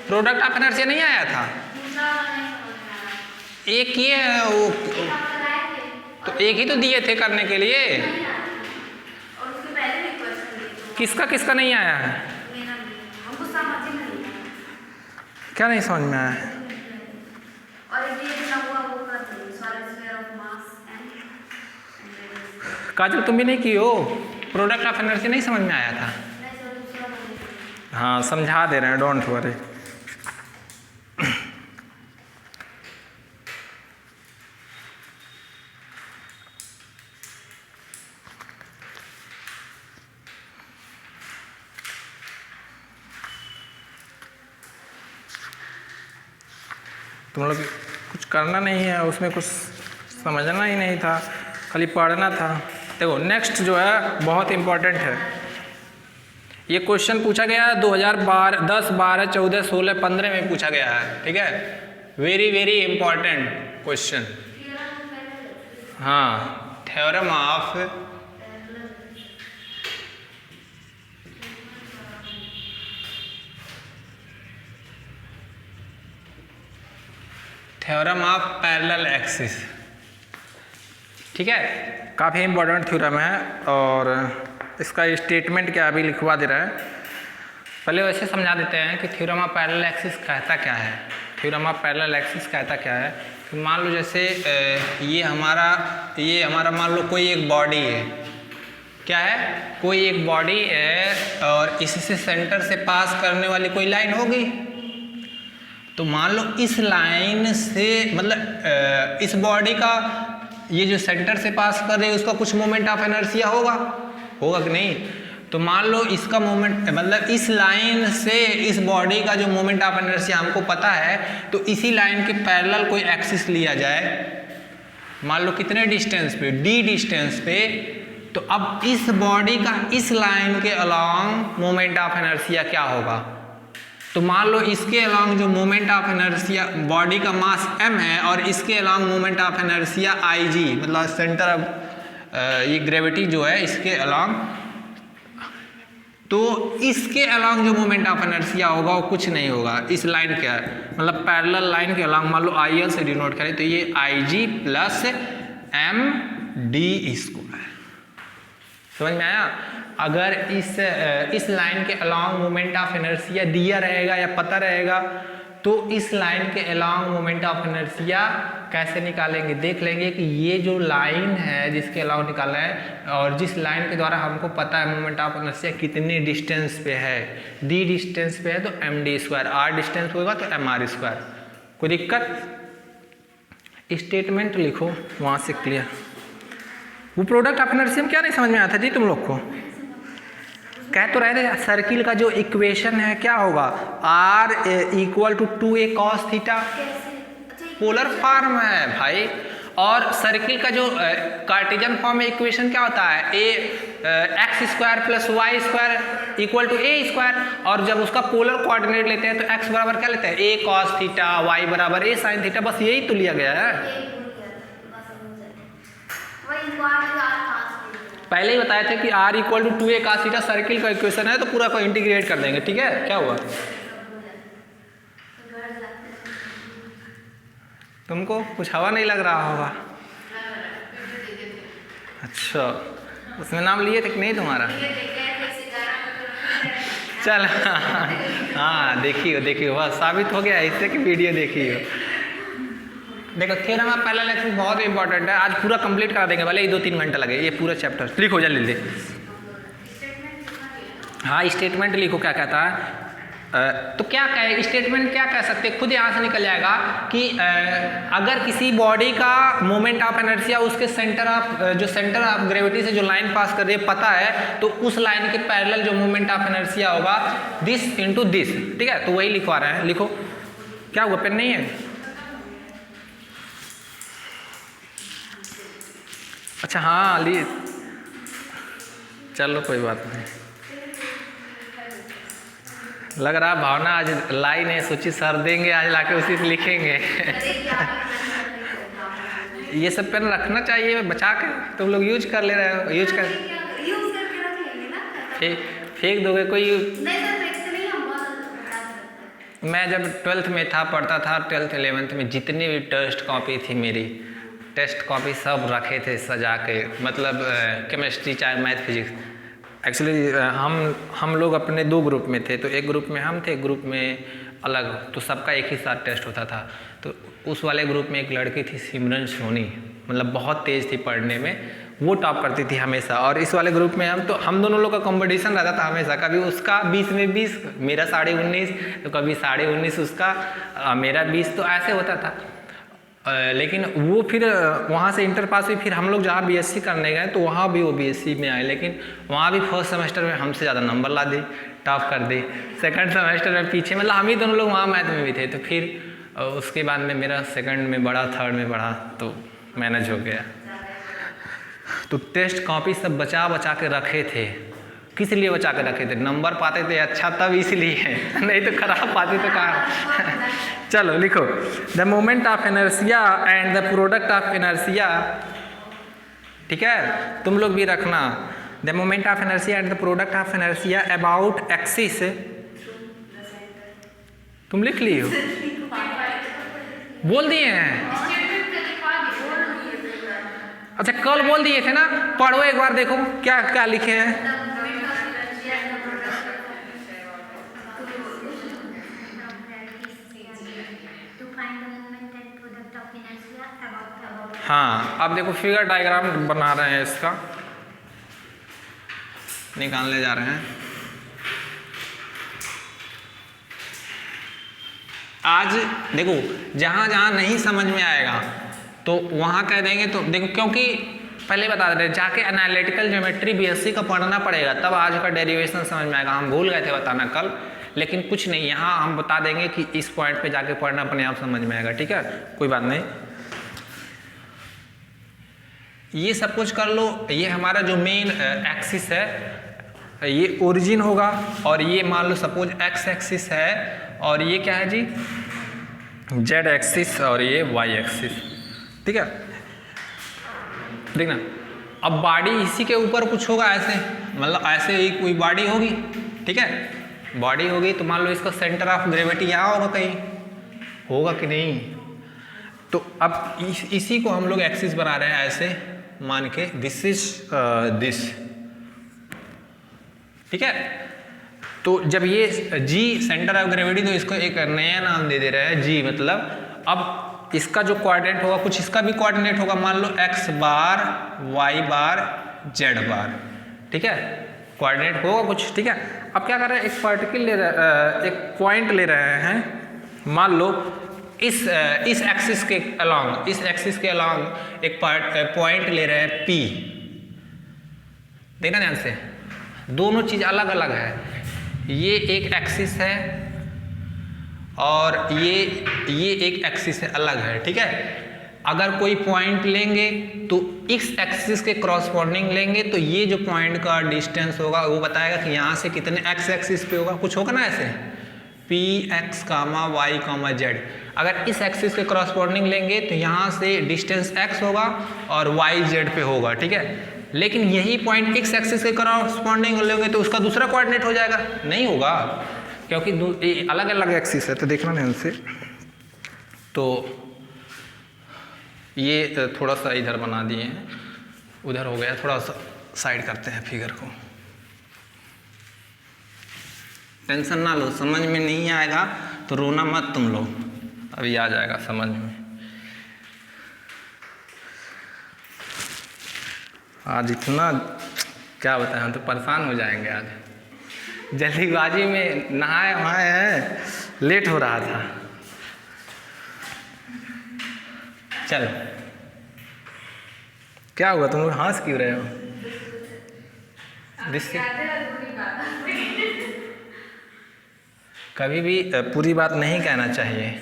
Product of inertia नहीं आया था? एक ये है वो, तो एक ही तो दिए थे करने के लिए। किसका किसका नहीं आया है? क्या नहीं समझ में आया है? काजल तुम भी नहीं की हो? प्रोडक्ट ऑफ इनर्शिया नहीं समझ में आया था? हाँ समझा दे रहे हैं, डोंट वरी। तुम लोग कुछ करना नहीं है उसमें, कुछ समझना ही नहीं था, खाली पढ़ना था। देखो नेक्स्ट जो है बहुत इम्पोर्टेंट है। ये क्वेश्चन पूछा गया है 2012, 10, 12, 14, 16, 15 में पूछा गया है, ठीक है। Very very important question. हाँ, थ्योरम ऑफ पैरेलल एक्सिस, ठीक है। काफ़ी इम्पोर्टेंट थ्योरम है और इसका स्टेटमेंट क्या अभी लिखवा दे रहा है। पहले वैसे समझा देते हैं कि थ्योरम ऑफ पैरेलल एक्सिस कहता क्या है। थ्योरम ऑफ पैरेलल एक्सिस कहता क्या है कि मान लो जैसे ये हमारा मान लो कोई एक बॉडी है, क्या है, कोई एक बॉडी है और इससे सेंटर से पास करने वाली कोई लाइन होगी। तो मान लो इस लाइन से मतलब इस बॉडी का ये जो सेंटर से पास कर रही है उसका कुछ मोमेंट ऑफ इनर्शिया होगा कि नहीं। तो मान लो इसका मोमेंट मतलब इस लाइन से इस बॉडी का जो मोमेंट ऑफ इनर्शिया हमको पता है, तो इसी लाइन के पैरेलल कोई एक्सिस लिया जाए, मान लो कितने डिस्टेंस पे, d डिस्टेंस पे। तो अब इस बॉडी का इस लाइन के अलोंग मोमेंट ऑफ इनर्शिया क्या होगा। तो मान लो इसके अलोंग जो मोमेंट ऑफ इनर्शिया, बॉडी का मास m है और इसके along moment of inertia ig, मतलब सेंटर ऑफ ये ग्रेविटी जो है इसके अलोंग। तो इसके अलोंग जो मोमेंट ऑफ इनर्शिया होगा वो कुछ नहीं होगा, इस लाइन के मतलब पैरेलल लाइन के अलोंग मान लो IL से डिनोट करें तो ये IG प्लस md स्क्वायर। समझ में आया। अगर इस लाइन के अलोंग मोमेंट ऑफ इनर्शिया दिया रहेगा या पता रहेगा तो इस लाइन के अलोंग मोमेंट ऑफ इनर्शिया कैसे निकालेंगे, देख लेंगे कि ये जो लाइन है जिसके अलोंग निकालना है और जिस लाइन के द्वारा हमको पता है मोमेंट ऑफ इनर्शिया कितने डिस्टेंस पे है, d डिस्टेंस पे है तो md स्क्वायर, r डिस्टेंस होगा तो mr स्क्वायर। कोई दिक्कत। स्टेटमेंट लिखो वहाँ से क्लियर। वो प्रोडक्ट ऑफ इनर्शिया में क्या नहीं समझ में आया था जी तुम लोग को? कह तो रहे थे सर्किल का जो इक्वेशन है क्या होगा, r equal to 2a cos theta, polar form है भाई। और सर्किल का जो कार्टेशियन फॉर्म में इक्वेशन क्या होता है, x square plus Y square equal to a square. और जब उसका पोलर कोऑर्डिनेट लेते हैं तो x बराबर क्या लेते हैं, a cos थीटा, y बराबर a sin थीटा, बस यही तो लिया गया है। पहले ही बताया था कि r equal to 2a cos theta circle का इक्वेशन है, तो पूरा को इंटीग्रेट कर देंगे, ठीक है। क्या हुआ तुमको? कुछ हवा नहीं लग रहा होगा। अच्छा, उसमें नाम लिए थे कि नहीं तुम्हारा? चल हाँ देखियो बस साबित हो गया इससे कि वीडियो देखियो। देखो थ्योरम ऑफ पैरेलल एक्सिस बहुत इंपॉर्टेंट है, आज पूरा कंप्लीट करा देंगे, भले ही 2-3 घंटा लगे। ये पूरा चैप्टर लिखो जल्दी। हाँ स्टेटमेंट लिखो क्या कहता है। तो क्या कहे स्टेटमेंट, क्या कह सकते हैं, खुद यहाँ से निकल जाएगा कि अगर किसी बॉडी का मोमेंट ऑफ इनर्शिया उसके सेंटर ऑफ ग्रेविटी से जो लाइन पास कर रही है पता है, तो उस लाइन के पैरेलल जो मोमेंट ऑफ इनर्शिया होगा दिस इनटू दिस, ठीक है। तो वही लिखवा रहे हैं, लिखो। क्या हुआ, पेन नहीं है? अच्छा हाँ ली, चलो कोई बात नहीं। लग रहा भावना आज लाई नहीं, सोची सर देंगे आज लाके उसी से लिखेंगे ये सब पेन रखना चाहिए बचा के, तुम लोग यूज कर ले रहे हो, यूज करके रख लेंगे ना। फेंक दोगे कोई? मैं जब 12th में था, पढ़ता था 12th 11th में, जितनी भी टेस्ट कॉपी थी मेरी, टेस्ट कॉपी सब रखे थे सजा के, मतलब केमिस्ट्री चाहे मैथ फिजिक्स। एक्चुअली हम लोग अपने 2 ग्रुप में थे, तो एक ग्रुप में हम थे, एक ग्रुप में अलग, तो सबका एक ही साथ टेस्ट होता था। तो उस वाले ग्रुप में एक लड़की थी सिमरन सोनी, मतलब बहुत तेज़ थी पढ़ने में, वो टॉप करती थी हमेशा। और इस वाले ग्रुप में हम दोनों लोग का कंपटीशन रहता था हमेशा, कभी उसका 20 में 20, मेरा 19.5, तो कभी 19.5 उसका, मेरा 20, तो ऐसे होता था। लेकिन वो फिर वहाँ से इंटर पास हुई, फिर हम लोग जहाँ बीएससी करने गए तो वहाँ भी वो बीएससी में आए, लेकिन वहाँ भी फर्स्ट सेमेस्टर में हमसे ज़्यादा नंबर ला दी, टॉप कर दी। सेकंड सेमेस्टर में पीछे, मतलब हम ही दोनों लोग वहाँ मैथ में भी थे। तो फिर उसके बाद में मेरा सेकंड में बढ़ा, थर्ड में बढ़ा, तो मैनेज हो गया। तो टेस्ट कॉपी सब बचा बचा के रखे थे। किस लिए बचा के रखे थे? नंबर पाते थे अच्छा तब इसलिए, नहीं तो खराब पाते तो कहाँ। चलो लिखो, the moment of inertia and the product of inertia. ठीक है, तुम लोग भी रखना, the moment of inertia and the product of inertia about axis. तुम लिख ली हो? बोल दिए हैं? अच्छा कल बोल दिए थे ना, पढ़ो एक बार, देखो क्या क्या लिखे हैं। हाँ, अब देखो फिगर डायग्राम बना रहे हैं, इसका निकालने जा रहे हैं। आज देखो जहाँ जहाँ नहीं समझ में आएगा तो वहाँ कह देंगे। तो देखो, क्योंकि पहले बता दे रहे, जाके एनालिटिकल ज्योमेट्री बीएससी का पढ़ना पड़ेगा, तब आज का डेरिवेशन समझ में आएगा। हम भूल गए थे बताना कल, लेकिन कुछ नहीं, यहाँ हम बता देंगे कि इस पॉइंट पे जाके पढ़ना अपने आप समझ में आएगा। ठीक है, कोई बात नहीं, ये सब कुछ कर लो। ये हमारा जो मेन एक्सिस है, ये ओरिजिन होगा, और ये मान लो सपोज एक्स एक्सिस है, और ये क्या है जी, जेड एक्सिस, और ये वाई एक्सिस। ठीक है, देखना अब बॉडी इसी के ऊपर कुछ होगा ऐसे, मतलब ऐसे ही कोई बॉडी होगी। ठीक है, बॉडी होगी तो मान लो इसका सेंटर ऑफ ग्रेविटी यहाँ होगा, कहीं होगा कि नहीं। तो अब इसी को हम लोग एक्सिस बना रहे हैं ऐसे मान के, दिस इज दिस। ठीक है, तो जब ये जी सेंटर ऑफ ग्रेविटी, तो इसको एक नया नाम दे दे रहा है जी, मतलब अब इसका जो कोऑर्डिनेट होगा कुछ इसका भी कोऑर्डिनेट होगा, मान लो एक्स बार, वाई बार, जेड बार। ठीक है, कोऑर्डिनेट होगा कुछ। ठीक है, अब क्या कर रहे हैं, एक पार्टिकल ले रहे, एक पॉइंट ले रहे हैं, मान लो इस एक्सिस के अलॉन्ग, इस एक्सिस के अलॉन्ग एक पॉइंट ले रहे हैं P। देखना ध्यान से, दोनों चीज अलग अलग है। ये एक एक्सिस है और ये एक एक्सिस है, अलग है। ठीक है, अगर कोई पॉइंट लेंगे तो इस एक्सिस के क्रॉसपोंडिंग लेंगे, तो ये जो पॉइंट का डिस्टेंस होगा वो बताएगा कि यहाँ से कितने एक्स एक्सिस पे होगा, कुछ होगा ना ऐसे, पी एक्स कामा वाई कामा जेड। अगर इस एक्सिस के क्रॉसपोंडिंग लेंगे तो यहाँ से डिस्टेंस एक्स होगा और वाई जेड पे होगा। ठीक है, लेकिन यही पॉइंट एक्स एक्सिस के क्रॉसपोंडिंग लेंगे तो उसका दूसरा कोऑर्डिनेट हो जाएगा, नहीं होगा, क्योंकि अलग अलग एक्सिस है। तो देखना ध्यान से, तो ये थोड़ा सा इधर बना दिए हैं, उधर हो गया, थोड़ा सा साइड करते हैं फिगर को। टेंशन ना लो, समझ में नहीं आएगा तो रोना मत तुम लोग, अभी आ जाएगा समझ में। आज इतना क्या बताएं, हम तो परेशान हो जाएंगे। आज जल्दीबाजी में नहाए वहाए हैं, लेट हो रहा था। चलो, क्या हुआ, तुम लोग हंस क्यों रहे हो? कभी भी पूरी बात नहीं कहना चाहिए,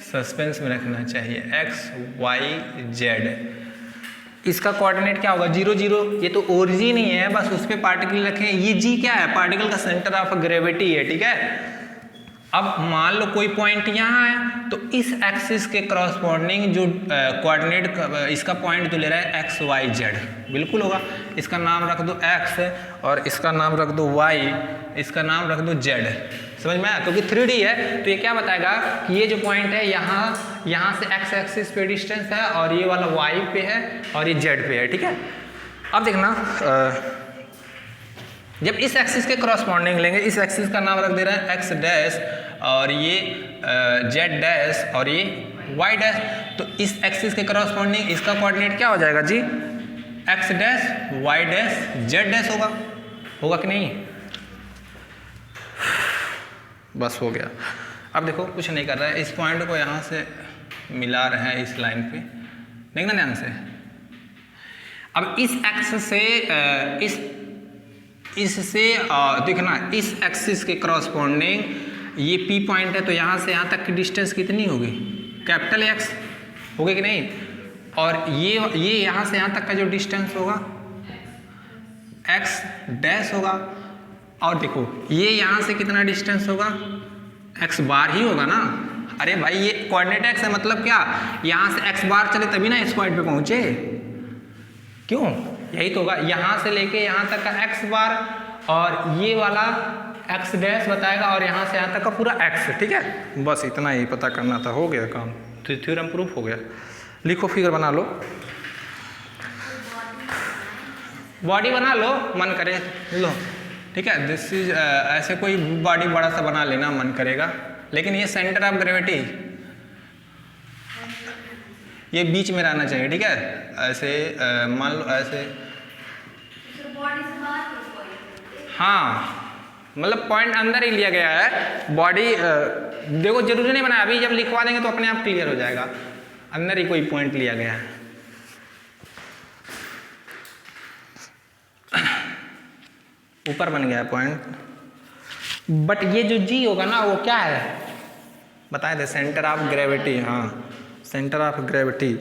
सस्पेंस में रखना चाहिए। एक्स वाई जेड, इसका कोऑर्डिनेट क्या होगा, 0 0। ये तो ओरिजिन ही है, बस उस पर पार्टिकल रखें। ये जी क्या है, पार्टिकल का सेंटर ऑफ ग्रेविटी है। ठीक है, अब मान लो कोई पॉइंट यहाँ है तो इस एक्सिस के करस्पॉन्डिंग जो कोऑर्डिनेट इसका पॉइंट जो ले रहा है एक्स वाई जेड बिल्कुल होगा। इसका नाम रख दो एक्स और इसका नाम रख दो वाई, इसका नाम रख दो जेड। समझ में आया? क्योंकि 3D है तो ये क्या बताएगा कि ये जो पॉइंट है यहाँ से एक्स एक्सिस पे डिस्टेंस है और ये वाला वाई पे है और ये जेड पे है। ठीक है, अब देखना जब इस एक्सिस के करस्पॉन्डिंग लेंगे, इस एक्सिस का नाम रख दे रहे हैं एक्स डैश और ये जेड डैश और ये वाई डैश, तो इस एक्सिस के करस्पॉन्डिंग इसका कोऑर्डिनेट क्या हो जाएगा जी? X dash Y dash Z dash होगा कि नहीं? बस हो गया। अब देखो कुछ नहीं कर रहा है, इस पॉइंट को यहाँ से मिला रहे हैं इस लाइन पे, देखना ध्यान से। अब इस एक्स से इससे देखना इस एक्सिस के करस्पॉन्डिंग ये पी पॉइंट है तो यहाँ से यहाँ तक की डिस्टेंस कितनी होगी? कैपिटल एक्स होगी कि नहीं? और ये यहाँ से यहाँ तक का जो डिस्टेंस होगा एक्स डैश होगा। और देखो ये यहाँ से कितना डिस्टेंस होगा? एक्स बार ही होगा ना। अरे भाई ये कोऑर्डिनेट एक्स है, मतलब क्या यहाँ से एक्स बार चले तभी ना इस पॉइंट पे पहुँचे, क्यों? यही तो होगा, यहाँ से लेके यहाँ तक का एक्स बार और ये वाला एक्स डैश बताएगा और यहाँ से यहाँ तक का पूरा एक्स। ठीक है, बस इतना ही पता करना था, हो गया काम, तो थ्योरम प्रूफ हो गया। लिखो, फिगर बना लो, बॉडी बना लो, मन करे लो। ठीक है, दिस इज ऐसे कोई बॉडी बड़ा सा बना लेना मन करेगा, लेकिन ये सेंटर ऑफ ग्रेविटी ये बीच में रहना चाहिए। ठीक है, ऐसे मान लो ऐसे, हाँ मतलब पॉइंट अंदर ही लिया गया है। बॉडी देखो जरूरी नहीं बना, अभी जब लिखवा देंगे तो अपने आप क्लियर हो जाएगा, अंदर ही कोई पॉइंट लिया गया है। ऊपर बन गया है पॉइंट, बट ये जो जी होगा ना वो क्या है बताए थे? Centre of gravity. हाँ, सेंटर ऑफ ग्रेविटी।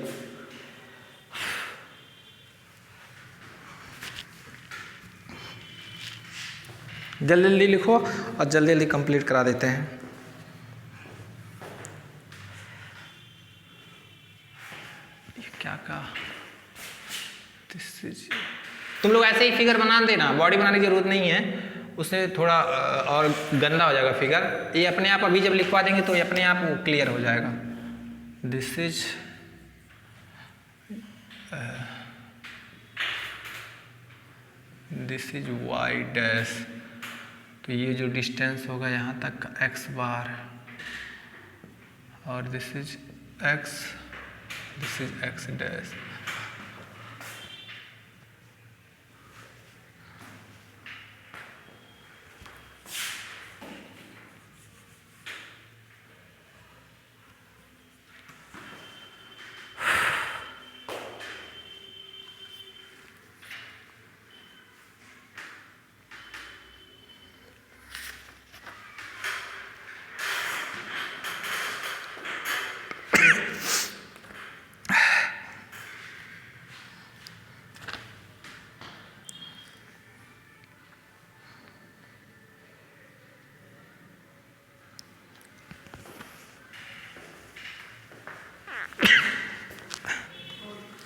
जल्दी जल्दी लिखो और जल्दी जल्दी कंप्लीट करा देते हैं। ये क्या कहा? तुम लोग ऐसे ही फिगर बना देना, बॉडी बनाने की जरूरत नहीं है, उससे थोड़ा और गंदा हो जाएगा फिगर। ये अपने आप अभी जब लिखवा देंगे तो ये अपने आप क्लियर हो जाएगा। दिस इज वाई डैश, तो ये जो डिस्टेंस होगा यहाँ तक का एक्स बार और दिस इज एक्स डैश।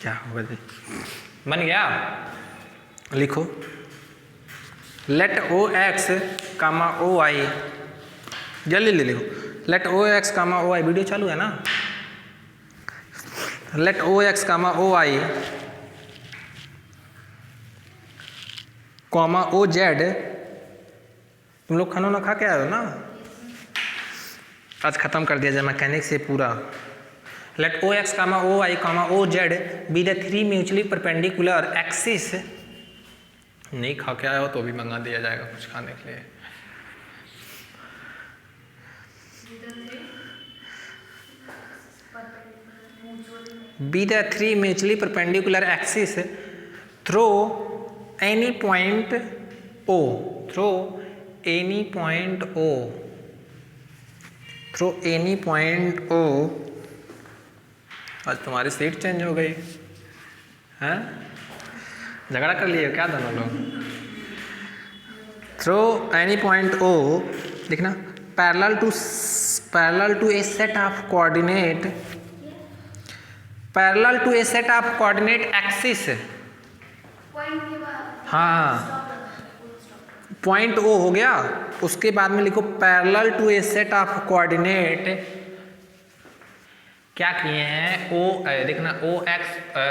क्या होगा जी? बन गया? लिखो, let O X comma O Y, जल्दी ले लिखो, let O X comma O Y, video चालू है ना? Let O X comma O Y comma O Z. तुम लोग खाना ना खा के आए हो ना? आज खत्म कर दिया जाए मैकेनिक्स से पूरा। Let O X comma O Y comma O Z be the 3 mutually perpendicular axis. नहीं खा के आए हो तो भी मंगा दिया जाएगा कुछ खाने के लिए। Be the 3 mutually perpendicular axis through any point O, through any point O, through any point O. आज तुम्हारी सीट चेंज हो गई है? झगड़ा कर लिए क्या दोनों लोग? थ्रो एनी पॉइंट ओ, लिखना parallel to a set of coordinate, parallel to a set of coordinate axis. हाँ, पॉइंट ओ हो गया, उसके बाद में लिखो parallel to a set of coordinate. क्या किए हैं, ओ देखना ओ एक्स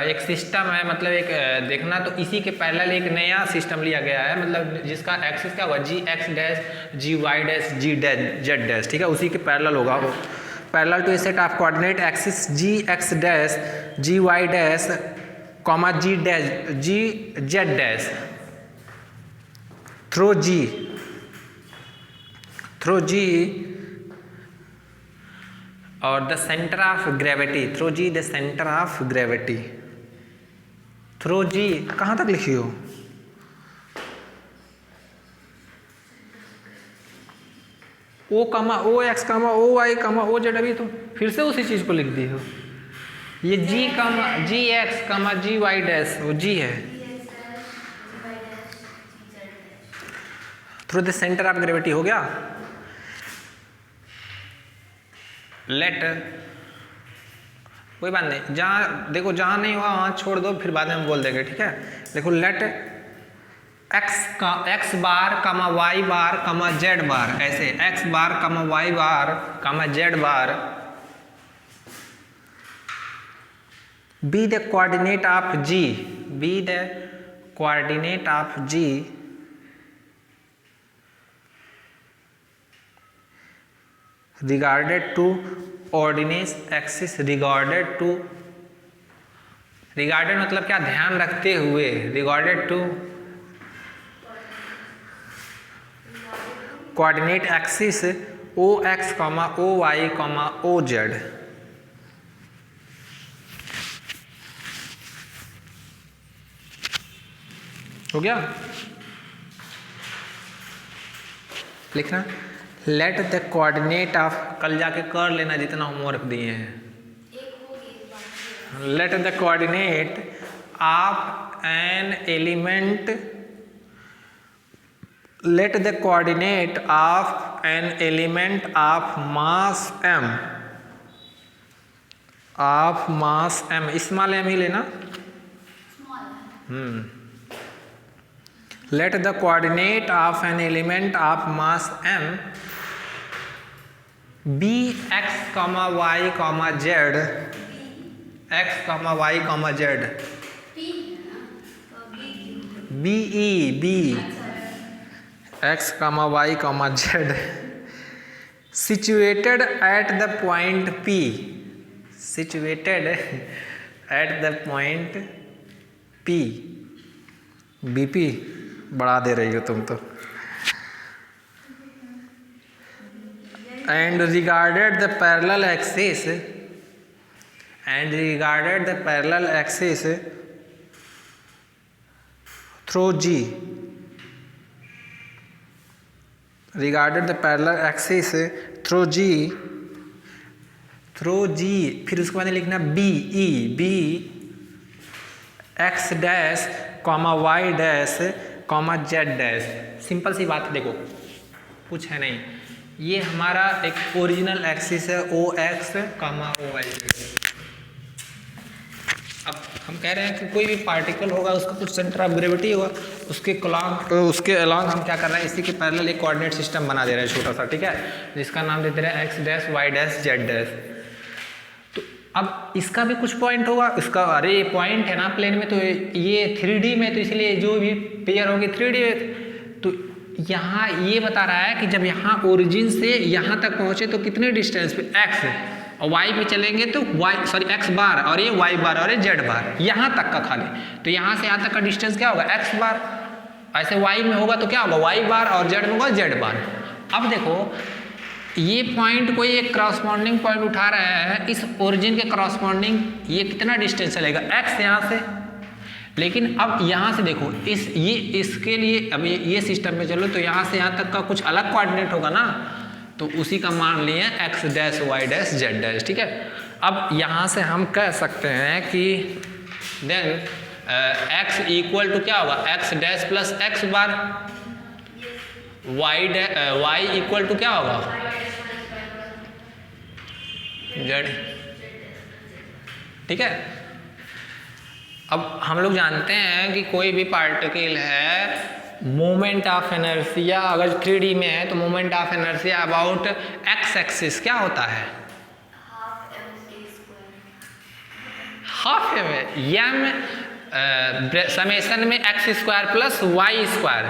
एक सिस्टम है, मतलब एक देखना तो इसी के पैरेलल एक नया सिस्टम लिया गया है, मतलब जिसका एक्सिस क्या होगा, G X dash, G Y dash, G dash, Z dash, ठीक है, उसी के पैरेलल होगा वो। Parallel to a set of coordinate axis G X dash, G Y dash, comma G dash, G Z dash, through G और the centre of gravity, through G the centre of gravity. Through G कहाँ तक लिखी हो, ओ कमा ओ x कमा ओ Y कमा O Z, अभी तुम फिर से उसी चीज को लिख दी हो। ये जी कमा जी एक्स कमा जी वाई डैश, वो जी है, through the centre of gravity हो गया। लेट, कोई बात नहीं, जहाँ देखो जहाँ नहीं हुआ वहाँ छोड़ दो, फिर बाद में हम बोल देंगे, ठीक है। देखो लेट एक्स बार कमा वाई बार कमा जेड बार, ऐसे एक्स बार कमा Y bar comma Z bar be the coordinate of G, be the coordinate of G regarded to ordinate axis, regarded to, regarded मतलब क्या, ध्यान रखते हुए, regarded to coordinate axis o x o y o z। हो गया, लिखना late the coordinate of, कल जाके कर लेना जितना होमवर्क दिए हैं। Let the coordinate of an element, let the coordinate of an element of mass m, of mass m, small m ही लेना। Let the coordinate of an element of mass m be X comma Y comma Z, X comma Y comma Z, be E B X comma Y comma Z, situated at the point P, situated at the point P, BP बढ़ा दे रही हो तुम तो। And regarded the parallel axis, and regarded the parallel axis through G, regarded the parallel axis through G, फिर उसके बाद लिखना B E B X dash comma Y dash comma Z dash. Simple सी बात है, देखो कुछ है नहीं, ये हमारा एक ओरिजिनल एक्सिस है ओ एक्स कॉमा ओ वाई। अब हम कह रहे हैं कि कोई भी पार्टिकल होगा उसका कुछ सेंटर ऑफ ग्रेविटी होगा, उसके अलॉन्ग हम क्या कर रहे हैं, इसी के पैरेलल एक कोऑर्डिनेट सिस्टम बना दे रहे हैं छोटा सा, ठीक है, जिसका नाम दे रहे हैं X dash Y dash Z dash. अब इसका भी कुछ पॉइंट होगा, इसका अरे ये पॉइंट है ना प्लेन में, तो ये 3D में, तो इसलिए जो भी पेयर होगी 3D में। तो यहाँ ये बता रहा है कि जब यहाँ ओरिजिन से यहाँ तक पहुँचे तो कितने डिस्टेंस पे, x, और y पे चलेंगे तो x बार, और ये y बार, और ये z बार, यहाँ तक का खाली। तो यहाँ से यहाँ तक का डिस्टेंस क्या होगा, x बार, ऐसे y में होगा तो क्या होगा y बार, और z में होगा z बार। अब देखो ये पॉइंट कोई एक करस्पॉन्डिंग पॉइंट उठा रहा है, इस ओरिजिन के करस्पॉन्डिंग ये कितना डिस्टेंस चलेगा x यहाँ से, लेकिन अब यहाँ से देखो इसके लिए अब ये सिस्टम में चलो तो यहाँ से यहाँ तक का कुछ अलग कोऑर्डिनेट होगा ना, तो उसी का मान लिए X dash Y dash Z dash, ठीक है। अब यहाँ से हम कह सकते हैं कि देन एक्स इक्वल टू क्या होगा, X dash plus X bar, Y equal to क्या होगा जेड, ठीक है। अब हम लोग जानते हैं कि कोई भी पार्टिकल है, मोमेंट ऑफ इनर्शिया अगर 3D में है तो moment of inertia about X axis क्या होता है? हाफ एम समेशन में X square plus Y square,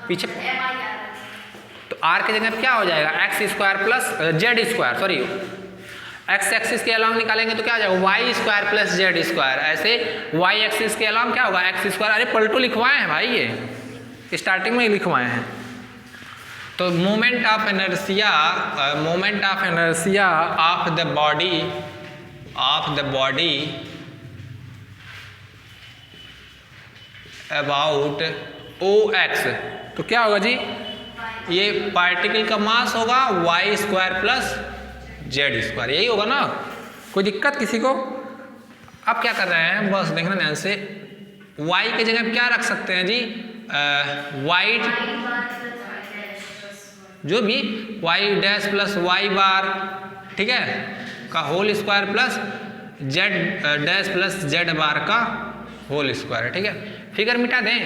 पीछे तो आर की जगह क्या हो जाएगा? X square plus Z square, sorry X axis के अलावा निकालेंगे तो क्या हो जाएगा? Y square plus Z square. ऐसे वाई एक्सिस के अलावा क्या होगा? X square. अरे पलटू लिखवाए हैं भाई, ये स्टार्टिंग में ही लिखवाए हैं। तो moment of inertia of the body about O X, तो क्या होगा जी? ये पार्टिकल का मास होगा Y square plus Z square, यही होगा ना? कोई दिक्कत किसी को? अब क्या कर रहे हैं, बस देखना ध्यान से। वाई की जगह क्या रख सकते हैं जी? वाई जो भी Y dash plus Y bar, ठीक है, का whole square plus Z dash plus Z bar का होल स्क्वायर, ठीक है। फिगर मिटा दें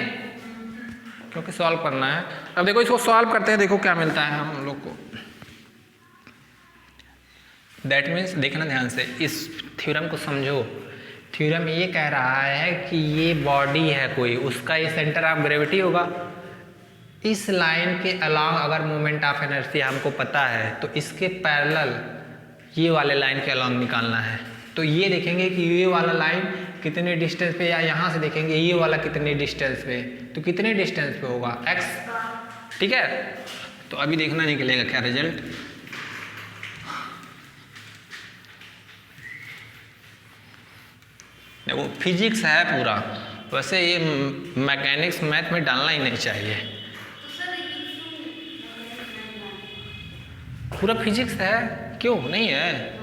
क्योंकि सॉल्व करना है। अब देखो इसको सॉल्व करते हैं, देखो क्या मिलता है हम लोग को। दैट मीन्स देखना ध्यान से, इस थ्योरम को समझो। थ्योरम ये कह रहा है कि ये बॉडी है कोई, उसका ये सेंटर ऑफ ग्रेविटी होगा। इस लाइन के अलावा अगर मोमेंट ऑफ इनर्शिया हमको पता है तो इसके पैरेलल ये वाले लाइन के अलावा निकालना है। तो ये देखेंगे कि ये वाला लाइन कितने डिस्टेंस पे, या यहाँ से देखेंगे ये वाला कितने डिस्टेंस पे, तो कितने डिस्टेंस पे होगा? x, ठीक है। तो अभी देखना निकलेगा क्या रिजल्ट। देखो फिजिक्स है पूरा, वैसे ये मैकेनिक्स मैथ में डालना ही नहीं चाहिए, पूरा फिजिक्स है, क्यों नहीं है?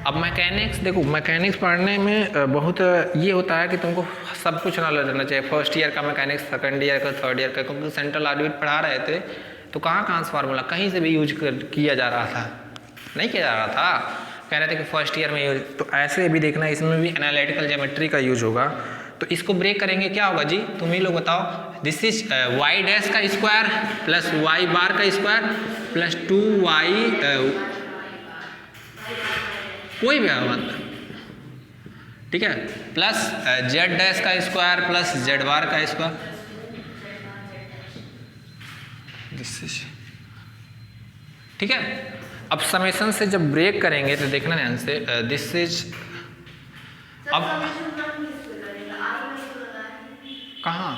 अब मैकेनिक्स देखो, मैकेनिक्स पढ़ने में बहुत ये होता है कि तुमको सब कुछ नॉलेज रहना चाहिए। फर्स्ट ईयर का मैकेनिक्स, सेकंड ईयर का, थर्ड ईयर का, क्योंकि सेंट्रल ऑर्बिट पढ़ा रहे थे तो कहाँ से फार्मूला कहीं से भी यूज किया जा रहा था, नहीं किया जा रहा था, कह रहे थे कि फर्स्ट ईयर में यूज। तो ऐसे भी देखना, इसमें भी एनालिटिकल ज्योमेट्री का यूज होगा। तो इसको ब्रेक करेंगे, क्या होगा जी? तुम ही लोग बताओ। दिस इज वाई डैश का स्क्वायर प्लस वाई बार का स्क्वायर प्लस 2y, कोई भी आवाज, ठीक है, प्लस जेड डैश का स्क्वायर प्लस जेड बार का स्क्वायर, ठीक है। अब समेशन से जब ब्रेक करेंगे तो देखना ध्यान से, दिस इज, अब कहाँ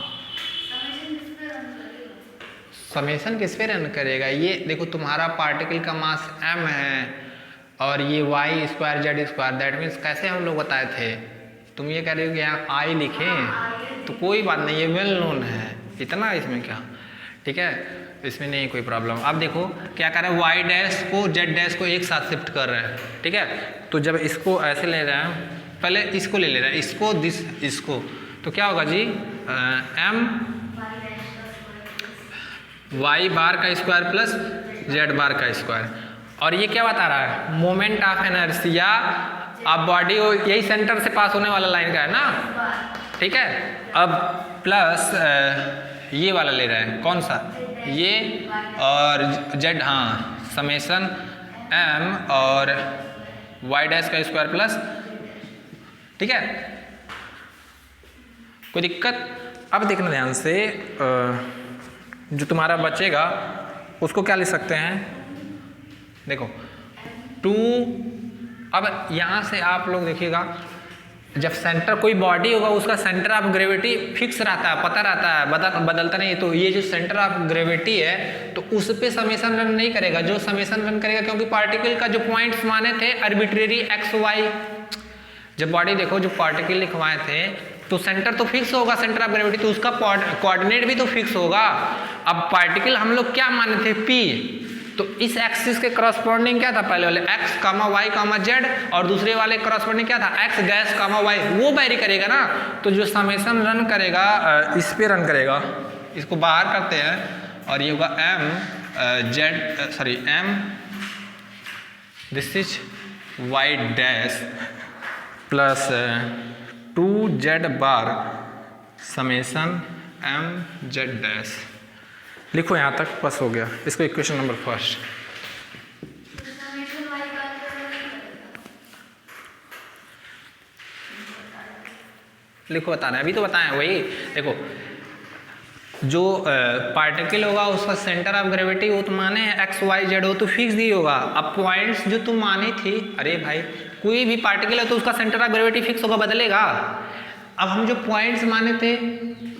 समेशन किस पे रन करेगा? ये देखो तुम्हारा पार्टिकल का मास m है और ये Y square Z square, that means कैसे हम लोग बताए थे, तुम ये कह रहे हो कि यहाँ आई लिखें, तो कोई बात नहीं, ये वेल नोन है, इतना इसमें क्या, ठीक है, इसमें नहीं कोई प्रॉब्लम। अब देखो क्या कर रहे हैं, वाई डैश को जेड डैश को एक साथ शिफ्ट कर रहे हैं, ठीक है। तो जब इसको ऐसे ले रहे हैं, पहले इसको ले रहे हैं, इसको दिस इसको, तो क्या होगा जी? m वाई बार का स्क्वायर प्लस जेड बार का स्क्वायर। और ये क्या बता रहा है? मोमेंट ऑफ इनर्शिया अब बॉडी यही सेंटर से पास होने वाला लाइन का है ना, ठीक है। अब प्लस ये वाला ले रहे हैं, कौन सा? ये और जेड, हाँ, समेशन m और वाई डैश का स्क्वायर प्लस, ठीक है, कोई दिक्कत? अब देखना ध्यान से, जो तुम्हारा बचेगा उसको क्या लिख सकते हैं? देखो 2, अब यहाँ से आप लोग देखिएगा, जब सेंटर कोई बॉडी होगा उसका सेंटर ऑफ ग्रेविटी फिक्स रहता है, पता रहता है, बदलता नहीं। तो ये जो सेंटर ऑफ ग्रेविटी है तो उस पे समेशन रन नहीं करेगा, जो समेशन रन करेगा, क्योंकि पार्टिकल का जो पॉइंट्स माने थे आर्बिट्रेरी एक्स वाई, जब बॉडी देखो जो पार्टिकल लिखवाए थे तो सेंटर तो फिक्स होगा, सेंटर ऑफ ग्रेविटी, तो उसका कोऑर्डिनेट भी तो फिक्स होगा। अब पार्टिकल हम लोग क्या माने थे? पी, तो इस एक्सिस के करस्पॉन्डिंग क्या था? पहले वाले x, y, z, और दूसरे वाले करस्पॉन्डिंग क्या था? x डैश, y, वो वेरी करेगा ना। तो जो समेशन रन करेगा इस पे रन करेगा, इसको बाहर करते हैं और ये होगा m, z, sorry m, this is Y dash plus 2z bar summation m z dash. लिखो यहाँ तक, बस हो गया। इसको इक्वेशन नंबर फर्स्ट। लिखो, बता रहे हैं अभी तो बताएं वही। देखो जो पार्टिकल होगा उसका सेंटर ऑफ ग्रेविटी वो तो माने एक्स वाई जेड हो तो फिक्स ही होगा। अब पॉइंट्स जो तुम माने थी, अरे भाई कोई भी पार्टिकल है तो उसका सेंटर ऑफ ग्रेविटी फिक्स होगा, बदलेगा। अब हम जो पॉइंट्स माने थे,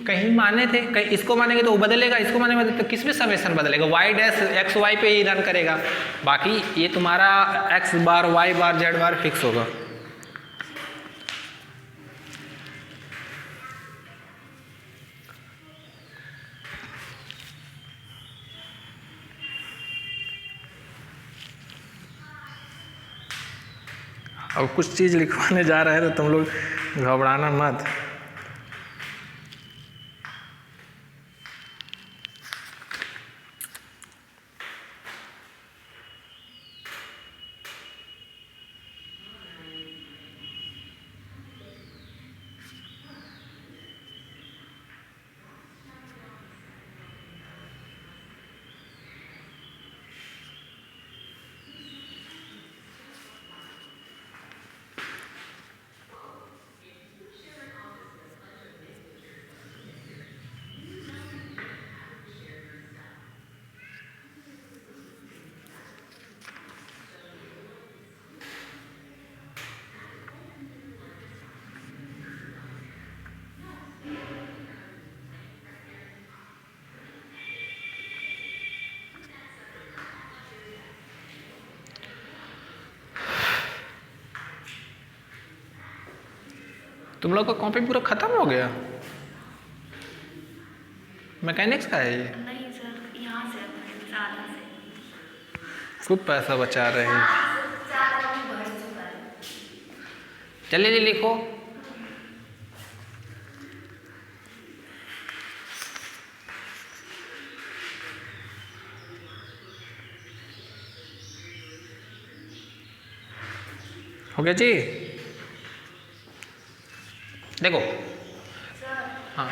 कहीं माने थे, कहीं इसको मानेंगे तो वो बदलेगा, इसको मानेंगे तो किस में समेसन बदलेगा, वाई डैश एक्स वाई पे ही रन करेगा। बाकी ये तुम्हारा एक्स बार वाई बार जेड बार फिक्स होगा। अब कुछ चीज़ लिखवाने जा रहे हैं तो तुम लोग घबराना मत। तुम लोग का कॉपी पूरा खत्म हो गया? मैकेनिक्स का है ये? नहीं सर, यहाँ से ज़्यादा से खूब पैसा बचा रहे हैं। चलिए जी लिखो। हो गया जी? देखो हाँ,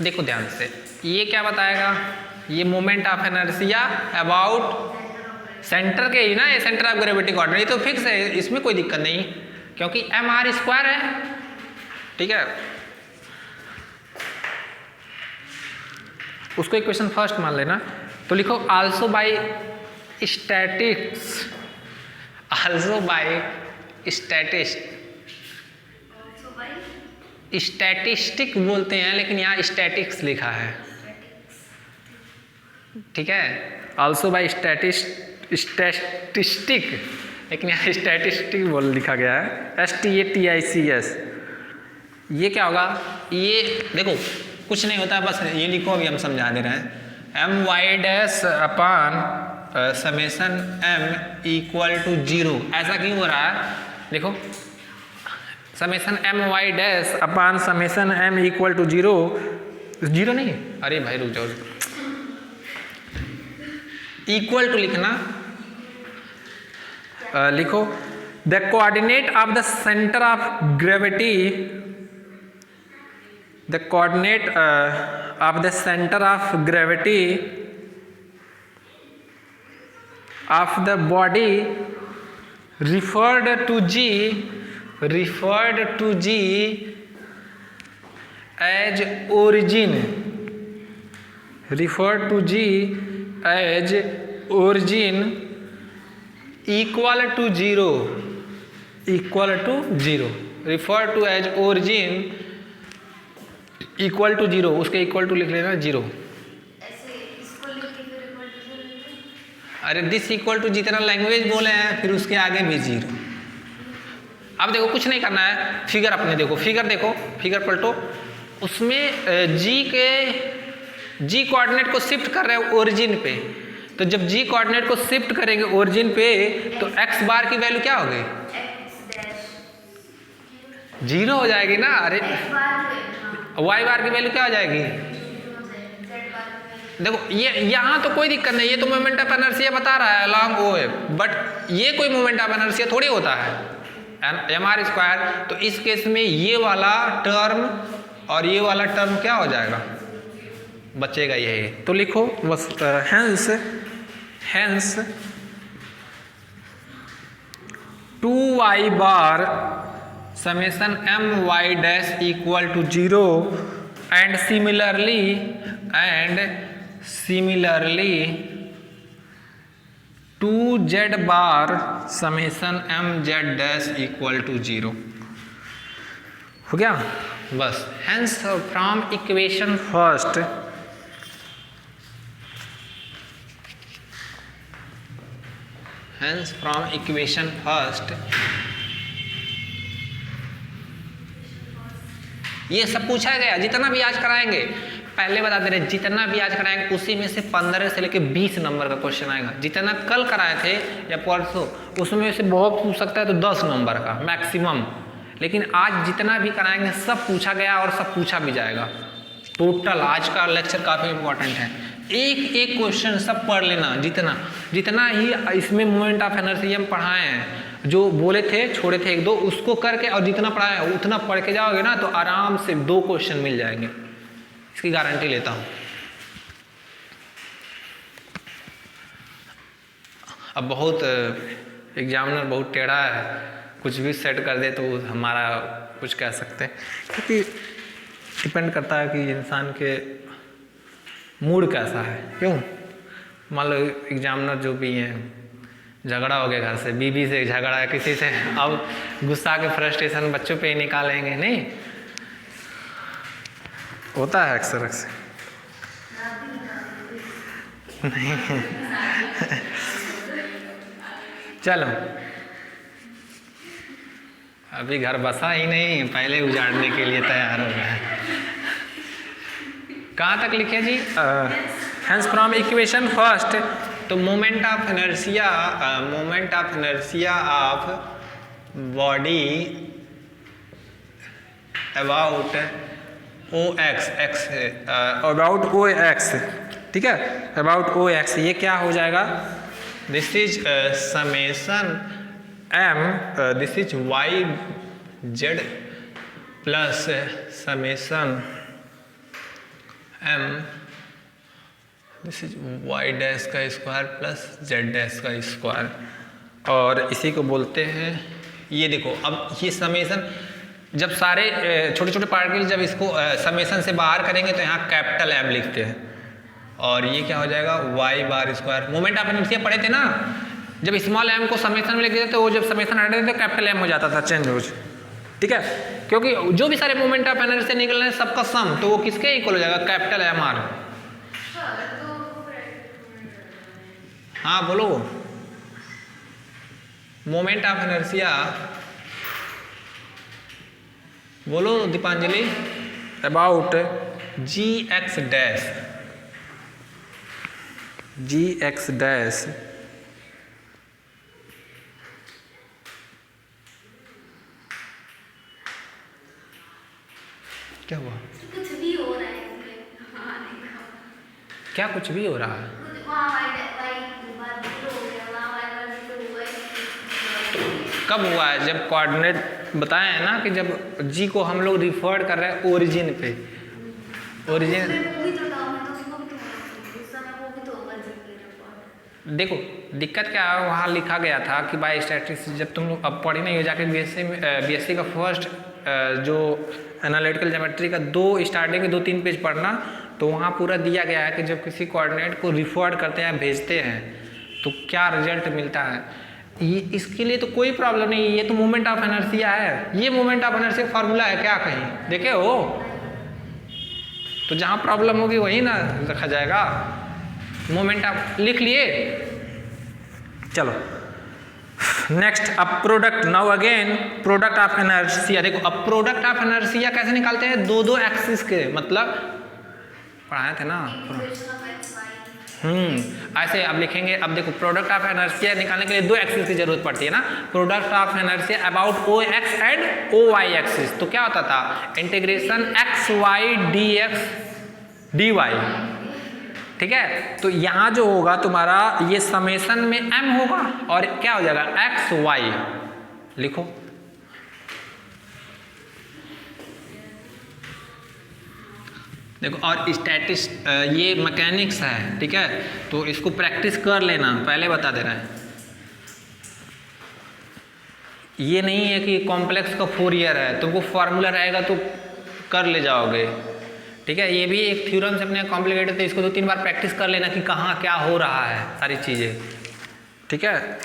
देखो ध्यान से, ये क्या बताएगा, ये moment of inertia about centre के ही ना, ये सेंटर ऑफ ग्रेविटी कोऑर्डिनेट, ये तो फिक्स है, इसमें कोई दिक्कत नहीं क्योंकि एम आर स्क्वायर है। ठीक है, उसको इक्वेशन फर्स्ट मान लेना। तो लिखो also by statics, also by statistic बोलते हैं लेकिन यहाँ स्टैटिक्स लिखा है। ठीक है, आल्सो बाय स्टैटिस्टिक, लेकिन यहाँ स्टैटिस्टिक बोल लिखा गया है, STATICS। ये क्या होगा, ये देखो कुछ नहीं होता, बस ये लिखो, अभी हम समझा दे रहे हैं। M Y dash upon summation m equal to 0। ऐसा क्यों हो रहा है, देखो summation M Y dash upon summation m equal to 0, 0 नहीं, अरे भाई रुक जाओ, इक्वल टू लिखना। लिखो the coordinate of the centre of gravity, the coordinate of the center of gravity of the body referred to G as origin, referred to G as origin equal to 0, equal to 0, referred to as origin equal to 0, उसके equal to लिख लेना 0। अरे this equal to जितना language बोले हैं फिर उसके आगे भी 0। अब देखो कुछ नहीं करना है, फिगर अपने देखो, फिगर देखो, फिगर पलटो, उसमें जी कोऑर्डिनेट को शिफ्ट कर रहे हैं ओरिजिन पे। तो जब जी कोऑर्डिनेट को शिफ्ट करेंगे ओरिजिन पे तो एक्स बार की वैल्यू क्या होगी, 0 हो जाएगी ना। अरे वाई बार की वैल्यू क्या हो जाएगी, देखो ये यहाँ तो कोई दिक्कत नहीं, ये तो मोमेंट ऑफ इनर्शिया बता रहा है अलॉन्ग ओ है, बट ये कोई मोमेंट ऑफ इनर्शिया थोड़ी होता है mr स्क्वायर। तो इस केस में ये वाला टर्म और ये वाला टर्म क्या हो जाएगा, बचेगा यही। तो लिखो बस hence 2y bar summation my dash equal to 0 and similarly 2z bar summation mz dash equal to 0। हो गया बस। हेंस फ्रॉम इक्वेशन फर्स्ट ये सब पूछा गया, जितना भी आज कराएंगे पहले बता दे रहे, जितना भी आज कराएंगे उसी में से 15 से लेके 20 नंबर का क्वेश्चन आएगा। जितना कल कराए थे या परसों उसमें से बहुत पूछ सकता है तो 10 नंबर का मैक्सिमम, लेकिन आज जितना भी कराएंगे सब पूछा गया और सब पूछा भी जाएगा। टोटल आज का लेक्चर काफ़ी इंपॉर्टेंट है, एक एक क्वेश्चन सब पढ़ लेना, जितना ही इसमें मोमेंट ऑफ इनर्शिया हम पढ़ाए हैं, जो बोले थे छोड़े थे एक दो उसको करके, और जितना पढ़ाया उतना पढ़ के जाओगे ना तो आराम से 2 क्वेश्चन मिल जाएंगे, इसकी गारंटी लेता हूँ। अब बहुत एग्जामिनर बहुत टेढ़ा है, कुछ भी सेट कर दे तो हमारा कुछ कह सकते हैं, क्योंकि डिपेंड करता है कि इंसान के मूड कैसा है। क्यों, मान लो एग्जामिनर जो भी हैं, झगड़ा हो गया घर से, बीवी से झगड़ा है किसी से, अब गुस्सा के फ्रस्ट्रेशन बच्चों पे ही निकालेंगे, नहीं होता है अक्सर नहीं चलो अभी घर बसा ही नहीं, पहले उजाड़ने के लिए तैयार हो गया है। कहाँ तक लिखे जी? हेंस फ्रॉम इक्वेशन फर्स्ट, तो moment of inertia of body about OX, ठीक है, अबाउट OX, ये क्या हो जाएगा? This is summation m, this is YZ plus summation m, this is y dash का स्क्वायर प्लस z डैश का square, और इसी को बोलते हैं, ये देखो अब ये समेशन, जब सारे छोटे छोटे पार्टिकल जब इसको समेशन से बाहर करेंगे तो यहाँ कैपिटल M लिखते हैं, और ये क्या हो जाएगा y bar square. Moment of inertia पढ़े थे ना, जब स्मॉल m को समेशन में लिख देते तो वो जब समेशन हटाते थे तो कैपिटल M हो जाता था, चेंज हो, ठीक है, क्योंकि जो भी सारे मोमेंट ऑफ इनर्शिया निकल रहे हैं सबका सम तो वो किसके इक्वल हो जाएगा, कैपिटल MR। हाँ बोलो, मोमेंट ऑफ इनर्शिया बोलो दीपांजलि, अबाउट GX डैश क्या हुआ? कुछ भी हो रहा है इसमें। हाँ, क्या कुछ भी हो रहा है? कब हुआ है? जब कोऑर्डिनेट बताया है ना कि जब जी को हम लोग रिफर कर रहे हैं ओरिजिन पे, ओरिजिन देखो दिक्कत क्या है, वहाँ लिखा गया था कि बाय स्टैटिस्टिक्स, जब तुम लोग अब पढ़ी नहीं हो जाके बीएससी का फर्स्ट जो एनालिटिकल ज्योमेट्री का स्टार्टिंग के 2-3 पेज पढ़ना, तो वहाँ पूरा दिया गया है कि जब किसी कोऑर्डिनेट को रिफर करते हैं भेजते हैं तो क्या रिजल्ट मिलता है। ये इसके लिए तो कोई प्रॉब्लम नहीं, ये तो मोमेंट ऑफ इनर्शिया है, ये मोमेंट ऑफ इनर्शिया फार्मूला है क्या कहीं देखे हो? तो जहाँ प्रॉब्लम होगी वही ना रखा जाएगा, मोमेंट ऑफ लिख लिए। चलो नेक्स्ट, अब product, now again product of inertia. देखो अब प्रोडक्ट ऑफ इनर्शिया कैसे निकालते हैं, दो एक्सिस के, मतलब पढ़ाए थे ना, ऐसे अब लिखेंगे। अब देखो प्रोडक्ट ऑफ इनर्शिया निकालने के लिए 2 एक्सिस की जरूरत पड़ती है ना, product of inertia about OX and OY axis. तो क्या होता था, इंटीग्रेशन XY dx dy, ठीक है। तो यहाँ जो होगा तुम्हारा ये समेसन में m होगा और क्या हो जाएगा एक्स वाई, लिखो। देखो और स्टैटिस ये मैकेनिक्स है, ठीक है, तो इसको प्रैक्टिस कर लेना, पहले बता दे रहा है। ये नहीं है कि कॉम्प्लेक्स का फोरियर है, तुमको फार्मूला रहेगा तो कर ले जाओगे, ठीक है। ये भी एक थ्योरम से अपने कॉम्प्लिकेटेड, तो इसको 2-3 बार प्रैक्टिस कर लेना कि कहाँ क्या हो रहा है, सारी चीज़ें, ठीक है।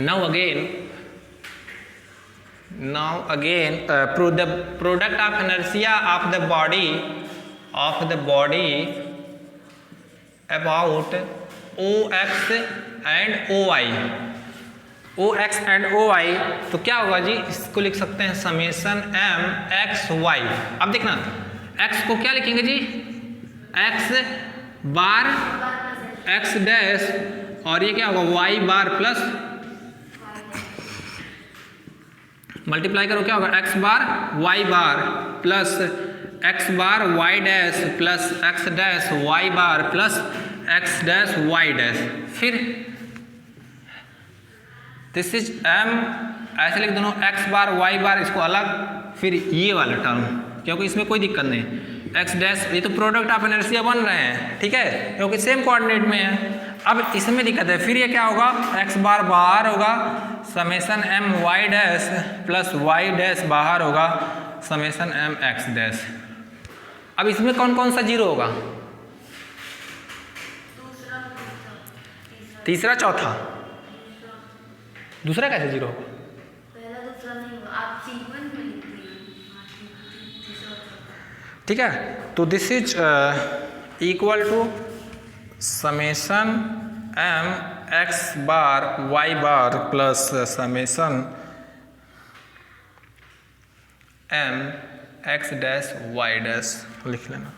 Now again the product of inertia of the body about OX and OY, OX and OY, तो क्या होगा जी, इसको लिख सकते हैं समेसन m x y। अब देखना x को क्या लिखेंगे जी, x बार x डैश, और ये क्या होगा y बार प्लस मल्टीप्लाई करो, क्या होगा x bar y bar plus x bar y dash plus x dash y bar plus x dash y dash. फिर दिस इज m, ऐसे लिख दोनों x बार y बार, इसको अलग, फिर ये वाला टर्म, क्योंकि इसमें कोई दिक्कत नहीं, x डैश, ये तो प्रोडक्ट ऑफ इनर्शिया बन रहे हैं, ठीक है, क्योंकि सेम कोऑर्डिनेट में है। अब इसमें दिक्कत है, फिर ये क्या होगा x बार बाहर होगा summation m y dash plus y dash बाहर होगा समेसन m x डैश। अब इसमें कौन कौन सा जीरो होगा, तीसरा चौथा, दूसरा कैसे जीरो होगा, पहला दूसरा नहीं होगा, आप सीक्वेंस में लिखते हैं, ठीक है। तो this is equal to summation m x bar y bar plus summation m x dash y dash, लिख लेना।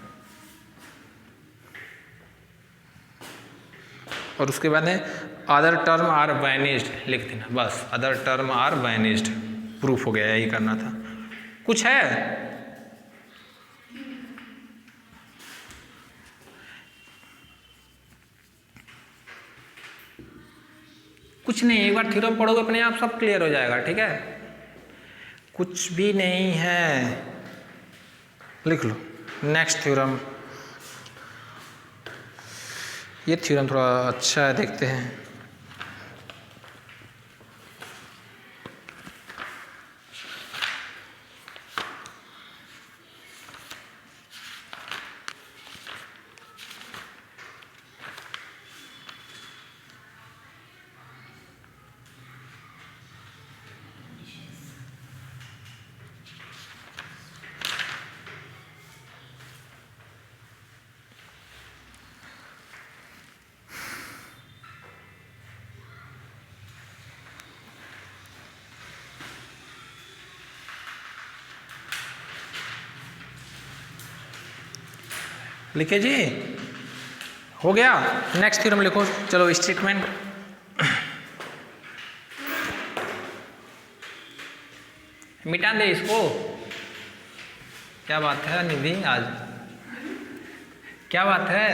और उसके बाद में अदर टर्म आर वैनिस्ड लिख देना, बस other term are vanished, proof हो गया, यही करना था। कुछ है, कुछ नहीं, एक बार थ्योरम पढ़ोगे अपने आप सब क्लियर हो जाएगा, ठीक है, कुछ भी नहीं है, लिख लो। नेक्स्ट थ्योरम, ये थ्योरम थोड़ा अच्छा है, देखते हैं। लिखे जी, हो गया। नेक्स्ट थ्योरम लिखो, चलो स्टेटमेंट। मिटा दे इसको, क्या बात है निधि, आज क्या बात है,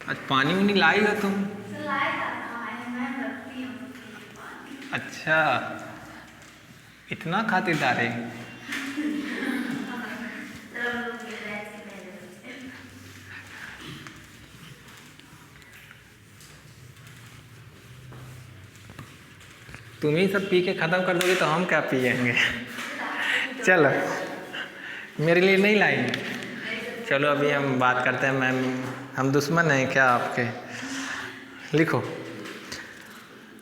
आज पानी भी नहीं लाई हो तुम, अच्छा इतना खातिरदारी, तुम ही सब पी के ख़त्म कर दोगे तो हम क्या पिएंगे। चलो मेरे लिए नहीं लाएंगे, चलो अभी हम बात करते हैं। मैम हम दुश्मन हैं क्या आपके, लिखो।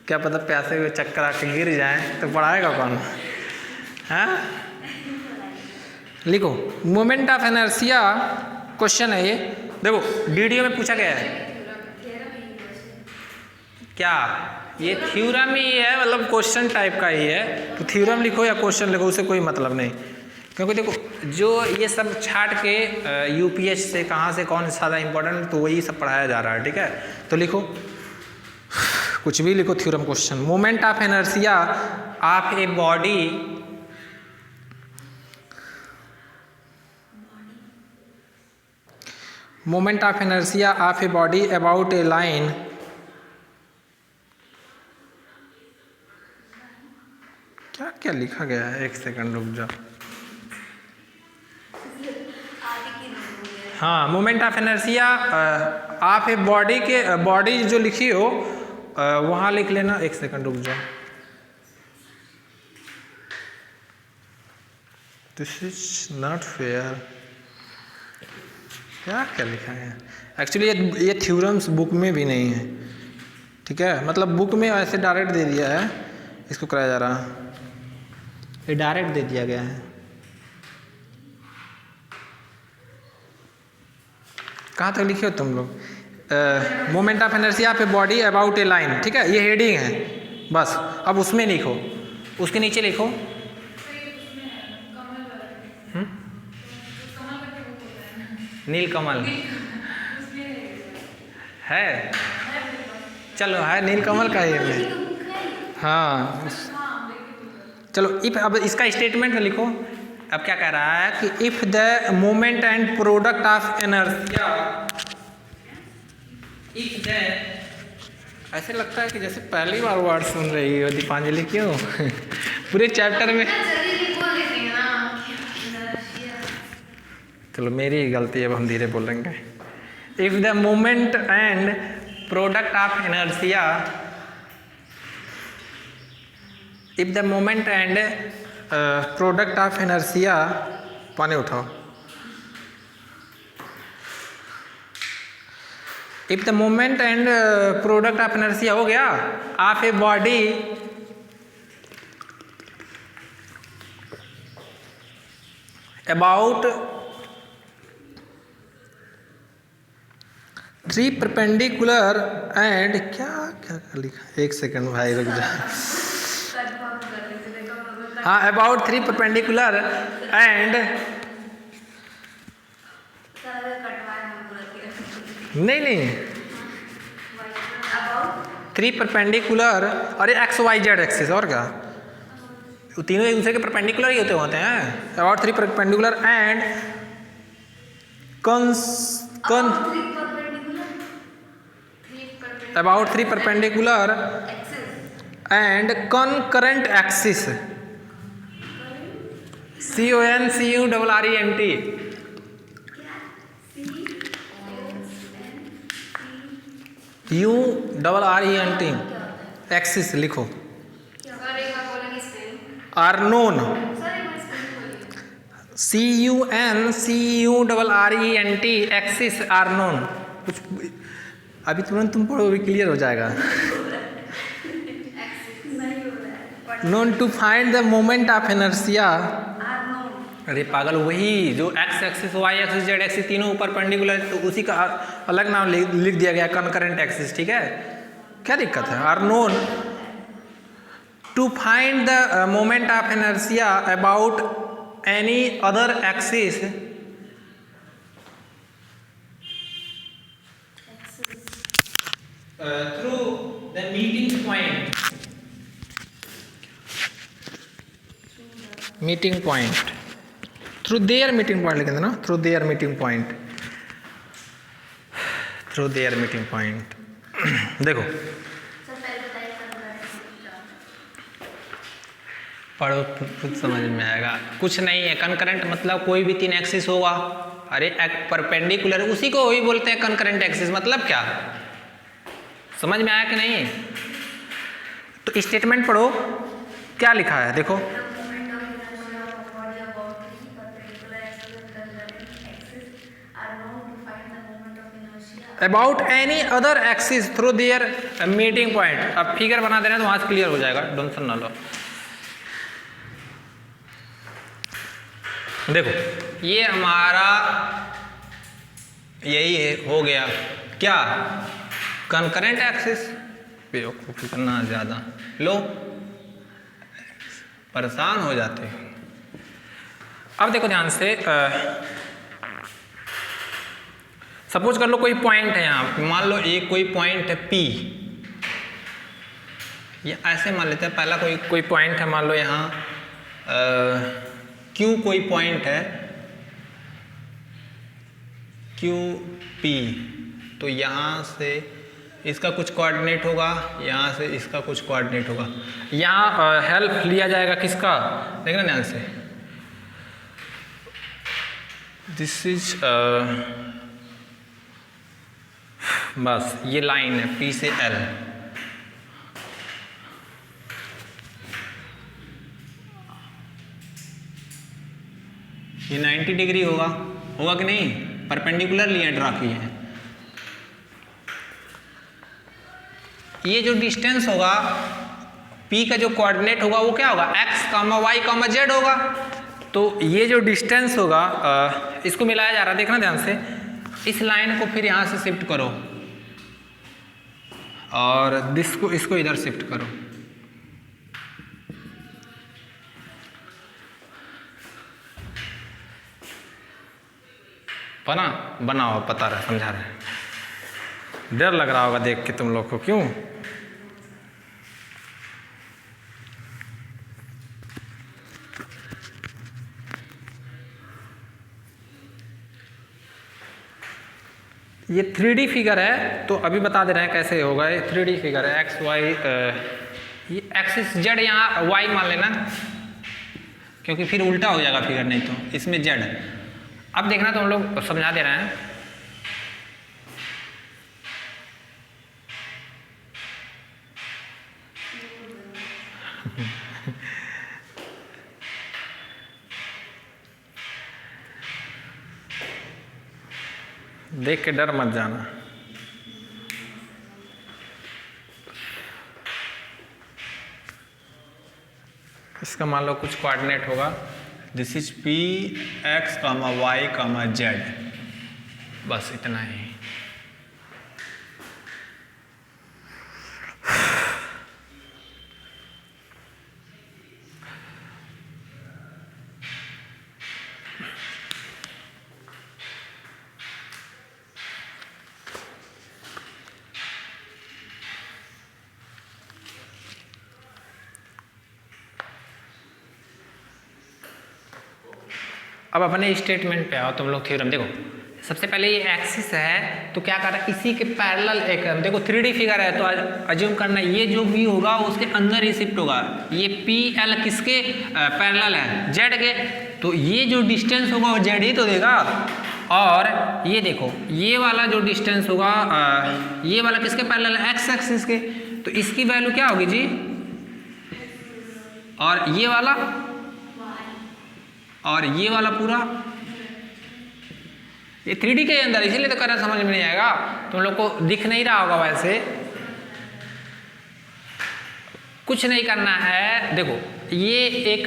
क्या पता प्यासे हुए चक्कर आके गिर जाए तो पढ़ाएगा कौन, हाँ। लिखो मोमेंट ऑफ इनर्शिया, क्वेश्चन है ये, देखो डीडीओ में पूछा गया है क्या, ये थ्योरम ही है, मतलब क्वेश्चन टाइप का ही है, तो थ्योरम लिखो या क्वेश्चन लिखो उससे कोई मतलब नहीं, क्योंकि देखो जो ये सब छाट के यूपीएच से कहाँ से कौन ज़्यादा इंपॉर्टेंट, तो वही सब पढ़ाया जा रहा है, ठीक है। तो लिखो कुछ भी लिखो, theorem question. Moment of inertia of a body moment of inertia of a body about a line क्या क्या लिखा गया है, एक सेकंड रुक जाओ। हाँ, moment of inertia of a body के बॉडी जो लिखी हो वहाँ लिख लेना, एक सेकंड रुक जाओ। दिस इज नॉट फेयर, क्या क्या लिखा है एक्चुअली। ये थ्योरम्स बुक में भी नहीं है, ठीक है, मतलब बुक में ऐसे डायरेक्ट दे दिया है, इसको कराया जा रहा, ये डायरेक्ट दे दिया गया है। कहाँ तक लिखे हो तुम लोग? मोमेंट ऑफ इनर्शिया पे बॉडी अबाउट ए लाइन, ठीक है, ये हेडिंग है बस। अब उसमें लिखो, उसके नीचे लिखो। नीलकमल है, चलो है नीलकमल का ही है। हाँ चलो, इफ अब इसका स्टेटमेंट लिखो। अब क्या कह रहा है कि if the moment and product of inertia, if the, ऐसे लगता है कि जैसे पहली बार वर्ड सुन रही हो दीपांजलि, क्यों? पूरे चैप्टर में। चलो मेरी ही गलती है, अब हम धीरे बोलेंगे। If the moment and product of inertia, if the moment and product of inertia, पानी उठाओ। If the moment and product of inertia हो गया of a body about 3 perpendicular and, क्या क्या लिखा, एक सेकंड भाई रुक जा। हाँ, अबाउट 3 परपेंडिकुलर एंड, नहीं 3 परपेंडिकुलर और ये एक्स वाई जेड एक्सिस, और क्या, तीनों एक दूसरे के परपेंडिकुलर ही होते हैं। About 3 perpendicular and about 3 perpendicular and concurrent axis, CONCURRENT, URRENT, axis लिखो। are known, CUNCURRENT, axis are known। कुछ अभी तुरंत तुम पढ़ो, भी क्लियर हो जाएगा। Known to find the moment of inertia, अरे पागल, वही जो X axis, Y axis, Z axis तीनों ऊपर परपेंडिकुलर, तो उसी का अलग नाम लिख दिया गया, कनकरेंट एक्सिस, ठीक है, क्या दिक्कत है? Are known to find the moment of inertia about any other axis through the meeting point, through their meeting point लिख देना, through their meeting point, देखो पढ़ो खुद समझ में आएगा, कुछ नहीं है। कनकरेंट मतलब कोई भी 3 एक्सिस होगा, अरे परपेंडिकुलर उसी को वही बोलते हैं कनकरेंट एक्सिस, मतलब क्या, समझ में आया कि नहीं? तो स्टेटमेंट पढ़ो, क्या लिखा है देखो। About any other axis through their meeting point. अब फिगर बना देना तो वहां से क्लियर हो जाएगा, टेंशन ना लो। देखो ये हमारा यही है, हो गया क्या, कनकरेंट एक्सिस। बेवकूफ़ी करना ज़्यादा, लो परेशान हो जाते हैं। अब देखो ध्यान से, सपोज कर लो कोई पॉइंट है यहाँ, मान लो एक कोई पॉइंट है P, ये ऐसे मान लेते हैं। पहला कोई पॉइंट है, मान लो यहाँ Q कोई पॉइंट है, क्यू पी, तो यहाँ से इसका कुछ कोऑर्डिनेट होगा, यहाँ से इसका कुछ कोऑर्डिनेट होगा। यहाँ हेल्प लिया जाएगा किसका, देखना ध्यान से, दिस इज बस ये लाइन है P से L, ये 90 डिग्री होगा, होगा कि नहीं, परपेंडिकुलर लिए ड्रा किए हैं। ये जो डिस्टेंस होगा P का जो कोऑर्डिनेट होगा वो क्या होगा, x, y, z होगा। तो ये जो डिस्टेंस होगा इसको मिलाया जा रहा है, देखना ध्यान से, इस लाइन को फिर यहाँ से शिफ्ट करो और इसको इधर शिफ्ट करो, बनाओ, पता रहा, समझा रहे, डर लग रहा होगा देख के तुम लोग को, क्यों? ये 3D फिगर है, तो अभी बता दे रहे हैं कैसे होगा। ये 3D फिगर है, एक्स वाई, ये एक्सिस जेड यहाँ वाई मान लेना, क्योंकि फिर उल्टा हो जाएगा फिगर, नहीं तो इसमें जेड। अब देखना तो हम लोग समझा दे रहे हैं। देख के डर मत जाना। इसका मान लो कुछ कोऑर्डिनेट होगा, this is P, X, Y, Z, बस इतना ही। अब अपने स्टेटमेंट पे आओ तुम लोग। थ्योरम देखो, सबसे पहले ये एक्सिस है, तो क्या कर रहा है, इसी के पैरेलल एक, देखो 3D फिगर है तो अज्यूम करना ये जो भी होगा उसके अंदर ही शिफ्ट होगा। ये PL किसके पैरेलल है, Z के, तो ये जो डिस्टेंस होगा वो Z ही तो देगा। और ये देखो ये वाला जो डिस्टेंस होगा ये वाला किसके पैरेलल है, X एक्सिस के, तो इसकी वैल्यू क्या होगी जी, और ये वाला और ये वाला पूरा, ये 3D के अंदर, इसीलिए तो करना समझ में नहीं आएगा, तुम लोग को दिख नहीं रहा होगा। वैसे कुछ नहीं करना है, देखो ये एक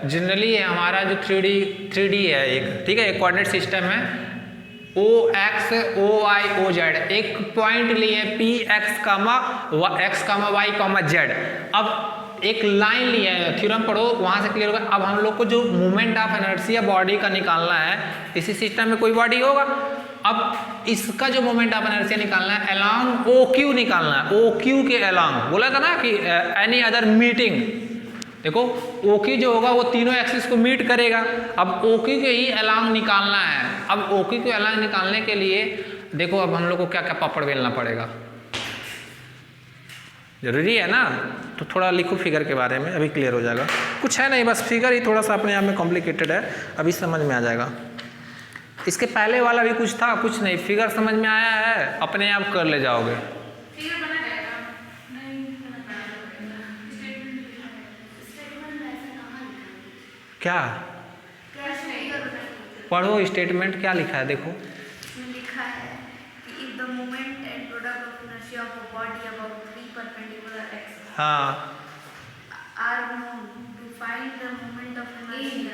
जनरली हमारा जो 3D है एक, ठीक है, एक कोऑर्डिनेट सिस्टम है, OX, OY, OZ, एक पॉइंट लिए P, X, Y, Z। अब एक लाइन लिया है, थ्योरम पढ़ो वहां से क्लियर होगा। अब हम लोग को जो मोमेंट ऑफ इनर्शिया बॉडी का निकालना है, इसी सिस्टम में कोई बॉडी होगा, अब इसका जो मोमेंट ऑफ इनर्शिया निकालना है अलोंग OQ निकालना है, OQ के अलोंग, बोला था ना कि एनी अदर मीटिंग, देखो OQ जो होगा वो तीनों एक्सिस को मीट करेगा। अब OQ के ही अलोंग निकालना है। अब OQ के अलोंग निकालने के लिए देखो अब हम लोग को क्या क्या पापड़ बेलना पड़ेगा, जरूरी है ना, तो थोड़ा लिखो फिगर के बारे में, अभी क्लियर हो जाएगा। कुछ है नहीं, बस फिगर ही थोड़ा सा अपने आप में कॉम्प्लिकेटेड है, अभी समझ में आ जाएगा। इसके पहले वाला भी कुछ था, कुछ नहीं, फिगर समझ में आया है, अपने आप कर ले जाओगे। क्या पढ़ो, स्टेटमेंट क्या लिखा है देखो, लिखा है कि if the moment and product of inertia of a body about 3 perpendicular axis हाँ are known to find the moment of inertia,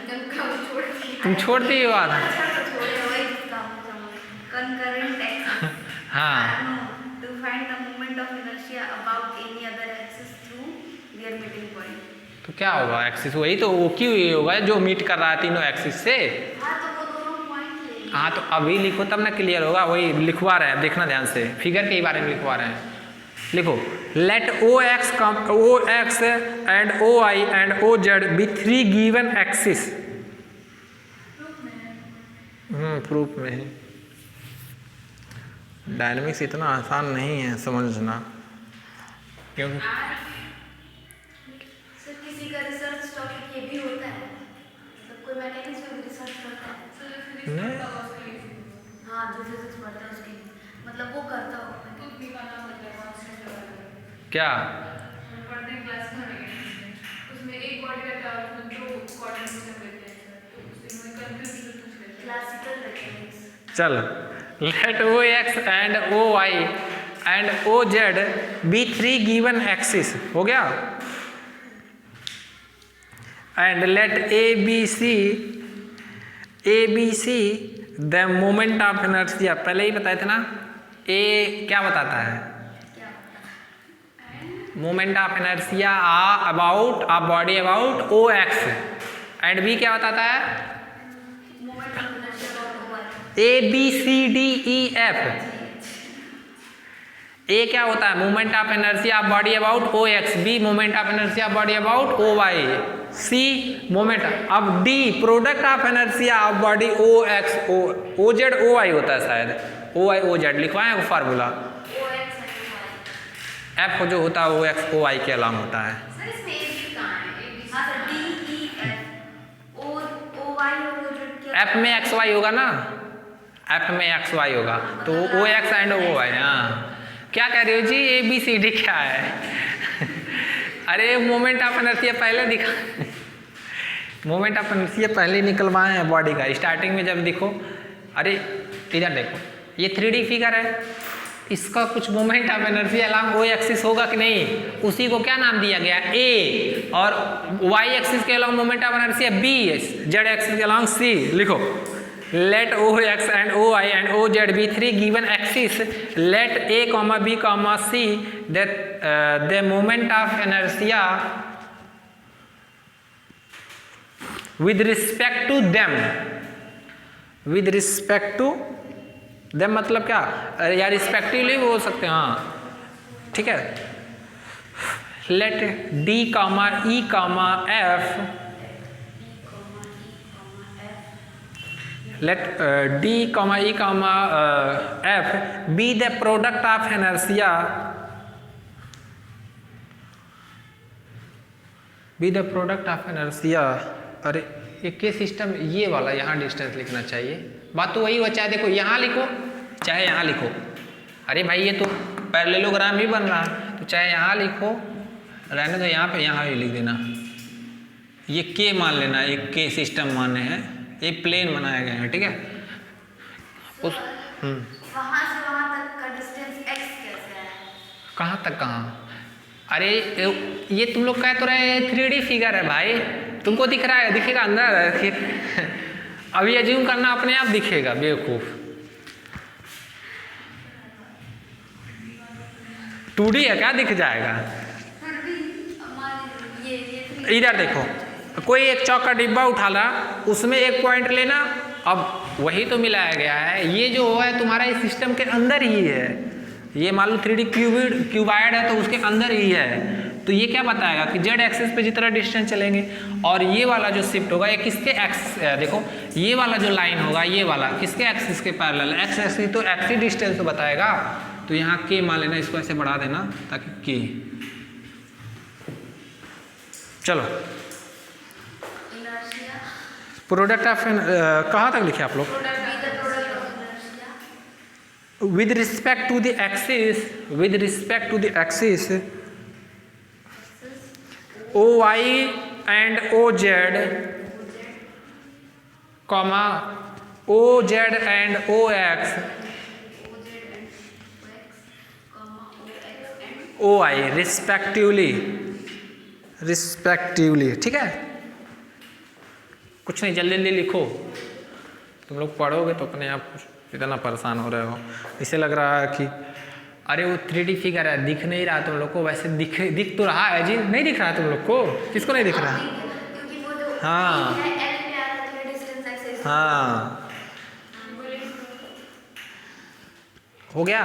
तुम छोड़ती हो बात, अच्छा तो छोड़े वही काम कंकरेंट एक्सिस, हाँ are known to find the moment of inertia about any other axis through their meeting point. तो क्या होगा, एक्सिस वही तो OQ ही होगा जो मीट कर रहा है तीनों एक्सिस से। हाँ तो वो दोनों पॉइंट ले, हाँ तो अभी लिखो तब ना क्लियर होगा, वही लिखवा रहे हैं, देखना ध्यान से, फिगर के ही बारे में लिखवा रहे हैं। लिखो, let OX and OY and OZ be 3 given axis, proof में है, डायनेमिक्स इतना आसान नहीं है समझना, क्योंकि सर किसी का रिसर्च टॉपिक ये भी होता है, मतलब कोई मैकेनिक्स में भी रिसर्च करता है। नहीं हाँ, जो फिजिक्स पढ़ता है उसके लिए, मतलब वो करता हो। क्या उसमें एक बॉडी रहता है और उसमें दो कोऑर्डिनेशन रहते हैं, तो उसमें कंफ्यूजन कुछ रहता है। Classical mechanics. चल, let O X and O Y and O Z be 3 given axis, हो गया। And let A B C the moment of inertia, पहले ही बताए थे ना, ए क्या बताता है, क्या होता moment of inertia about a body about O X, and B क्या बताता है, है? Moment of inertia about over. A B C D E F. A क्या होता है, moment of inertia of body about O X, B moment of inertia of body about O Y, C moment, अब D product of inertia of body O X O Z O Y होता है शायद, ओ Y O Z लिखवाएं वो formula, OX and OY। F जो होता है ओ X ओ Y के अलाम होता है। सर इसमें एक भी कहाँ है? हाँ sir, D E F O OY और O Z क्या? एफ में एक्स वाई होगा ना, एफ में एक्स वाई होगा तो ओ एक्स एंड ओ वाई। हाँ, क्या कह रहे हो जी, ए बी सी डी क्या है? अरे मोमेंट ऑफ इनर्शिया पहले दिखा, मोमेंट ऑफ इनर्शिया पहले निकलवाए हैं बॉडी का, स्टार्टिंग में जब देखो, अरे इधर देखो, ये 3D फिगर है, इसका कुछ moment of inertia along O axis होगा कि नहीं, उसी को क्या नाम दिया गया, ए, और वाई एक्सिस के along moment of inertia B, Z axis के अलॉन्ग सी। लिखो, let o x and o y and o z be 3 given axis, let a comma b comma c that the moment of inertia with respect to them, with respect to them मतलब क्या, या respectively बोल सकते हैं, हाँ ठीक है। let d comma e comma f, let d comma e comma f be the product of inertia, be the product of inertia। अरे एक के सिस्टम ये वाला यहाँ डिस्टेंस लिखना चाहिए, बात तो वही हो, चाहे देखो यहाँ लिखो चाहे यहाँ लिखो, अरे भाई ये तो पैरेललोग्राम ही बन रहा है, तो चाहे यहाँ लिखो, रहने दो यहाँ पे, यहाँ भी लिख देना, ये के मान लेना, एक के सिस्टम माने हैं, एक प्लेन बनाया गया है, ठीक है। उस वहाँ से वहाँ तक का डिस्टेंस x कैसे है? कहाँ तक कहाँ, अरे ये तुम लोग कह तो रहे 3D फिगर है भाई, तुमको दिख रहा है, दिखेगा अंदर है, अभी अज्यूम करना अपने आप दिखेगा बेवकूफ। 2D है क्या, दिख जाएगा। इधर देखो, कोई एक चौक का डिब्बा उठा ला, उसमें एक पॉइंट लेना, अब वही तो मिलाया गया है, ये जो है तुम्हारा इस सिस्टम के अंदर ही है, ये मान लो 3D क्यूबाइड है तो उसके अंदर ही है, तो ये क्या बताएगा कि जेड एक्सिस पे जितना डिस्टेंस चलेंगे, और ये वाला जो शिफ्ट होगा ये किसके एक्सिस, देखो ये वाला जो लाइन होगा ये वाला किसके एक्सिस के पैरेलल, एक्स एक्सिस तो एक्सिस डिस्टेंस तो बताएगा, तो यहाँ के मान लेना, इसको ऐसे बढ़ा देना ताकि के, चलो प्रोडक्ट ऑफ कहाँ तक लिखे आप लोग, with respect to the axis, with respect to the axis OY and OZ, comma OZ and OX, OI respectively, respectively, ठीक है। कुछ नहीं, जल्दी जल्दी लिखो, तुम लोग पढ़ोगे तो अपने आप इतना परेशान हो रहे हो, इसे लग रहा है कि अरे वो 3D फिगर है, दिख नहीं रहा तुम लोग को, वैसे दिख तो रहा है जी, नहीं दिख रहा है तुम लोग को, किसको नहीं दिख रहा है? हाँ हाँ, हो गया,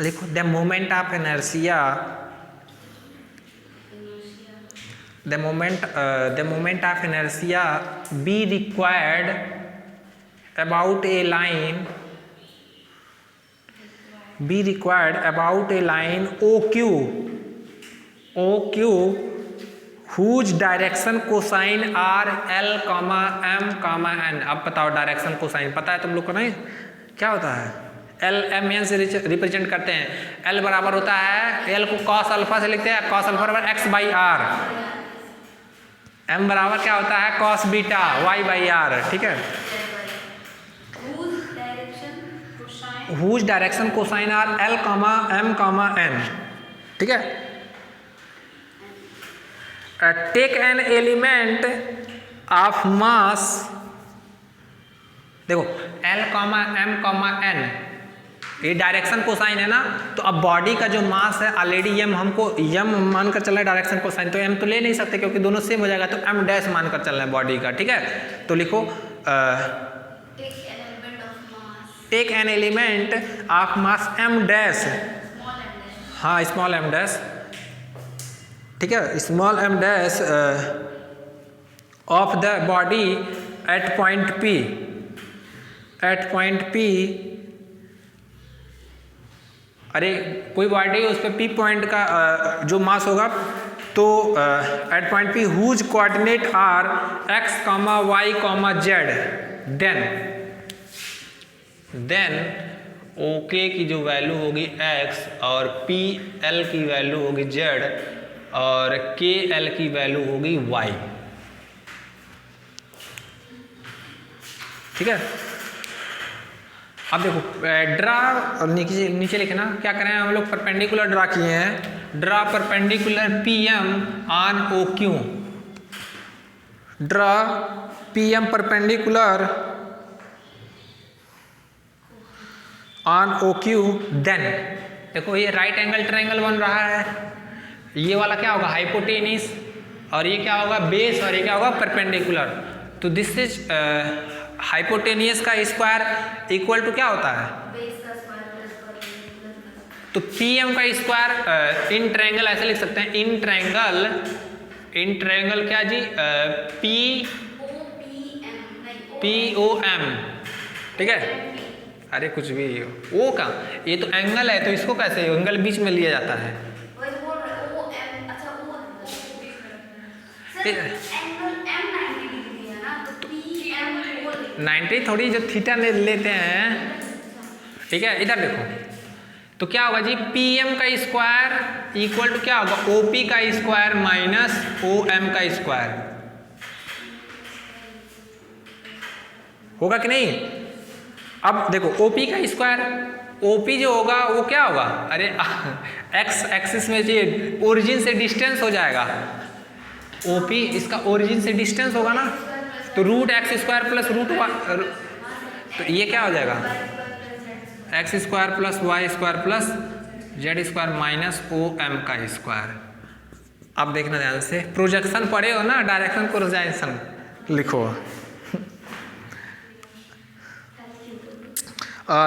लिखो the moment of inertia, the moment of inertia be required about a line be required about a line O Q whose direction cosine are L comma M comma N. अब बताओ डायरेक्शन कोसाइन पता है तुम लोग को? नहीं, क्या होता है? एल एम एन से रिप्रेजेंट करते हैं। एल बराबर होता है, एल को कॉस अल्फा से लिखते हैं, कॉस अल्फा बराबर एक्स बाई आर। एम बराबर क्या होता है? Cos beta Y by R. ठीक है, whose direction cosine are L comma M comma N. ठीक है, take an element of mass, देखो L comma M comma N ये डायरेक्शन कोसाइन है ना, तो अब बॉडी का जो मास है ऑलरेडी एम हमको एम मानकर चल रहा है डायरेक्शन कोसाइन, तो एम तो ले नहीं सकते क्योंकि दोनों सेम हो जाएगा, तो एम डैश मानकर चल रहा है बॉडी का। ठीक है, तो लिखो take an element of mass M dash, हाँ स्मॉल एम डैश। ठीक है, small M dash of the body at point P, at point P, अरे कोई बॉडी है उस पर पी पॉइंट का जो मास होगा, तो at point P whose coordinate are X comma Y comma Z, then okay की जो वैल्यू होगी एक्स और पी एल की वैल्यू होगी जेड और के एल की वैल्यू होगी वाई। ठीक है, अब देखो ड्रा और नीचे लिखना क्या करें हम लोग, परपेंडिकुलर ड्रा किए हैं। Draw perpendicular P M on O Q, draw P M perpendicular on O Q, then देखो ये राइट एंगल ट्रायंगल बन रहा है, ये वाला क्या होगा हाइपोटेनिस और ये क्या होगा बेस और ये क्या होगा परपेंडिकुलर। तो दिस इज हाइपोटेनियस का स्क्वायर इक्वल टू क्या होता है? तो पी एम का स्क्वायर इन ट्रायंगल ऐसे लिख सकते हैं, इन ट्रायंगल क्या जी, पी ओ एम। ठीक है, अरे कुछ भी ओ का, ये तो एंगल है तो इसको कैसे एंगल बीच में लिया जाता है? 90 थोड़ी जो थीटा लेते हैं। ठीक है, इधर देखो तो क्या होगा जी, पी एम का स्क्वायर इक्वल टू क्या होगा, ओ पी का स्क्वायर माइनस ओ एम का स्क्वायर, होगा कि नहीं? अब देखो ओ पी का स्क्वायर, ओ पी जो होगा वो क्या होगा, अरे एक्स एक्सिस में जी ओरिजिन से डिस्टेंस हो जाएगा, ओ पी इसका ओरिजिन से डिस्टेंस होगा ना, तो root X square plus root Y, तो ये क्या हो जाएगा X square plus Y square plus Z square minus O M का स्क्वायर। अब देखना ध्यान से, प्रोजेक्शन पढ़े हो ना, डायरेक्शन कोसाइन लिखो।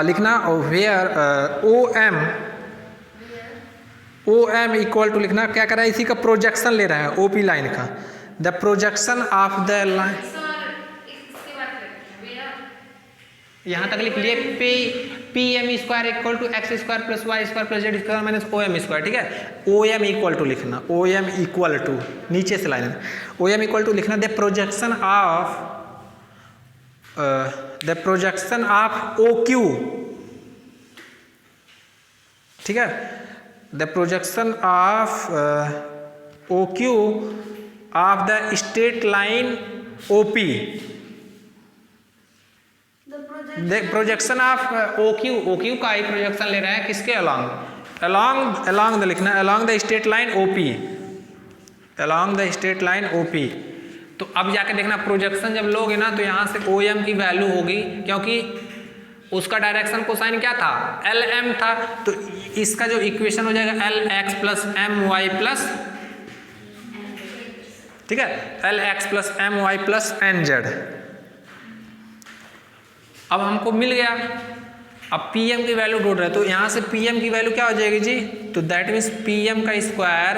लिखना where O M equal to लिखना क्या कर रहा है, इसी का प्रोजेक्शन ले रहा है ओपी लाइन का, the projection of the line, यहाँ तक लिख लिए P M square equal to X square plus Y square plus Z square minus O M square. ठीक है, ओ एम इक्वल टू लिखना, ओ एम इक्वल टू नीचे से line, O M equal to लिखना the projection of O Q. ठीक है, the projection of O Q of the straight line O P, projection of O Q का ही projection ले रहे हैं किसके अलोंग द लिखना, along the straight line O P, along the straight line O P. तो अब जाके देखना प्रोजेक्शन जब लोगे ना तो यहाँ से ओ एम की वैल्यू होगी, क्योंकि उसका डायरेक्शन कोसाइन क्या था एल एम था, तो इसका जो इक्वेशन हो जाएगा L X plus M Y plus, ठीक है, L X plus M Y plus N Z. अब हमको मिल गया, अब पी एम की वैल्यू ढूंढ रहे हैं, तो यहाँ से पी एम की वैल्यू क्या हो जाएगी जी, तो दैट मीन्स पी एम का square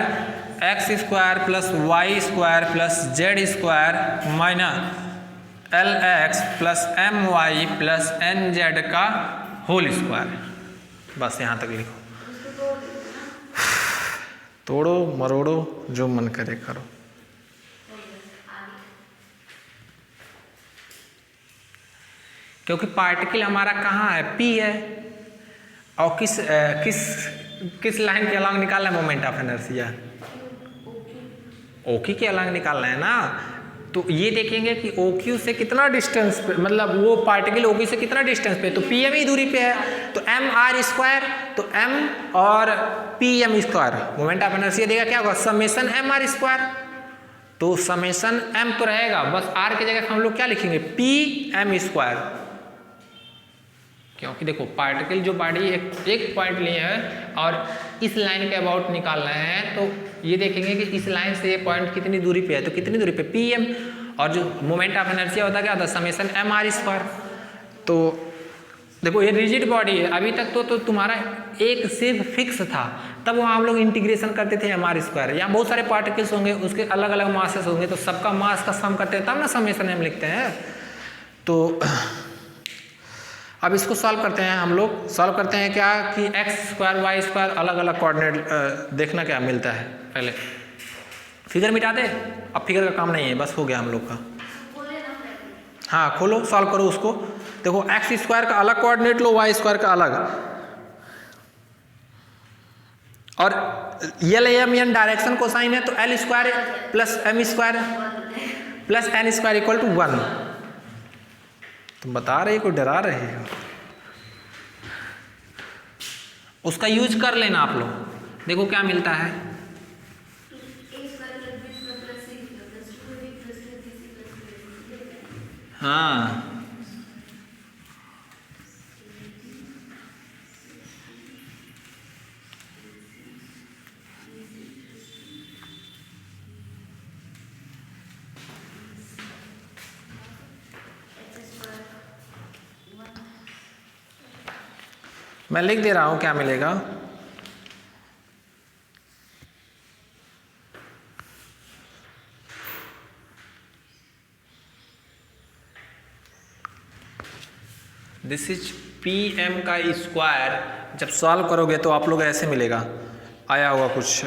X square plus Y square plus Z square minus L X plus M Y plus N Z का होल स्क्वायर। बस यहाँ तक लिखो, उसको तोड़ देते हैं ना। तोड़ो मरोड़ो जो मन करे करो। आगे क्योंकि पार्टिकल हमारा कहाँ है, P है, और किस लाइन के अलॉन्ग निकालना है मोमेंट ऑफ इनर्शिया, OQ के अलॉन्ग निकालना है ना। तो ये देखेंगे कि OQ से कितना डिस्टेंस पे, मतलब वो पार्टिकल OQ से कितना डिस्टेंस पे, तो PM ही दूरी पे है, तो mr², तो m और PM², मोमेंट ऑफ इनर्शिया देगा क्या होगा, समेशन mr²। तो समेशन m तो रहेगा, बस r की जगह हम लोग क्या लिखेंगे, PM²। क्योंकि देखो पार्टिकल जो बॉडी एक पॉइंट लिए है और इस लाइन के अबाउट निकालना है, तो ये देखेंगे कि इस लाइन से ये पॉइंट कितनी दूरी पे है, तो कितनी दूरी पे, PM, और जो मोमेंट ऑफ इनर्शिया होता क्या होता है, समेशन mr²। तो देखो ये रिजिड बॉडी है, अभी तक तो तुम्हारा एक सिर्फ फिक्स था, तब वहाँ हम लोग इंटीग्रेशन करते थे mr²। यहाँ बहुत सारे पार्टिकल्स होंगे, उसके अलग अलग मासेस होंगे, तो सबका मास का सम करते हैं तब ना समेशन m लिखते हैं। तो अब इसको सॉल्व करते हैं, हम लोग सॉल्व करते हैं क्या कि x² y² अलग अलग कोऑर्डिनेट देखना क्या मिलता है। पहले फिगर मिटा दे, अब फिगर का काम नहीं है, बस हो गया हम लोग का। बोले ना पहले। हाँ खोलो, सॉल्व करो उसको। देखो x² का अलग कोऑर्डिनेट लो, y² का अलग, और LM डायरेक्शन को साइन है, तो L² plus m² plus n² equal to 1। तुम बता रहे हो, डरा रहे हो, उसका यूज कर लेना आप लोग, देखो क्या मिलता है। हाँ मैं लिख दे रहा हूं क्या मिलेगा। दिस इज PM का स्क्वायर। जब सॉल्व करोगे तो आप लोग ऐसे मिलेगा, आया होगा कुछ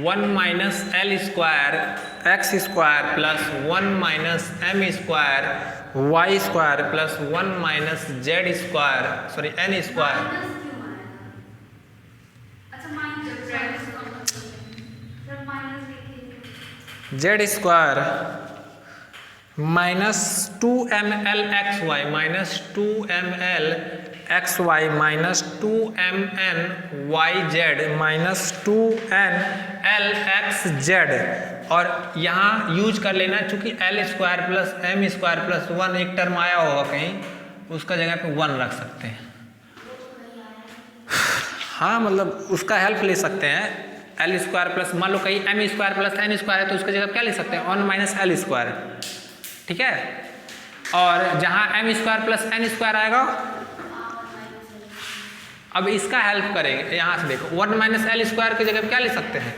1 minus L² x² plus 1 minus m² y² plus 1 minus Z², sorry n²। Z² minus 2ml xy minus 2ml xy minus 2mn yz minus 2n lxz। और यहाँ यूज कर लेना, चूंकि L² प्लस m² प्लस 1 एक टर्म आया होगा कहीं, उसका जगह पे 1 रख सकते हैं। हाँ मतलब उसका हेल्प ले सकते हैं। L² प्लस, मान लो कहीं m² प्लस n² है, तो उसका जगह क्या ले सकते हैं, 1 माइनस L², ठीक है। और जहाँ m² प्लस n² आएगा, अब इसका हेल्प करेंगे, यहाँ से देखो 1 माइनस L² की जगह क्या ले सकते हैं,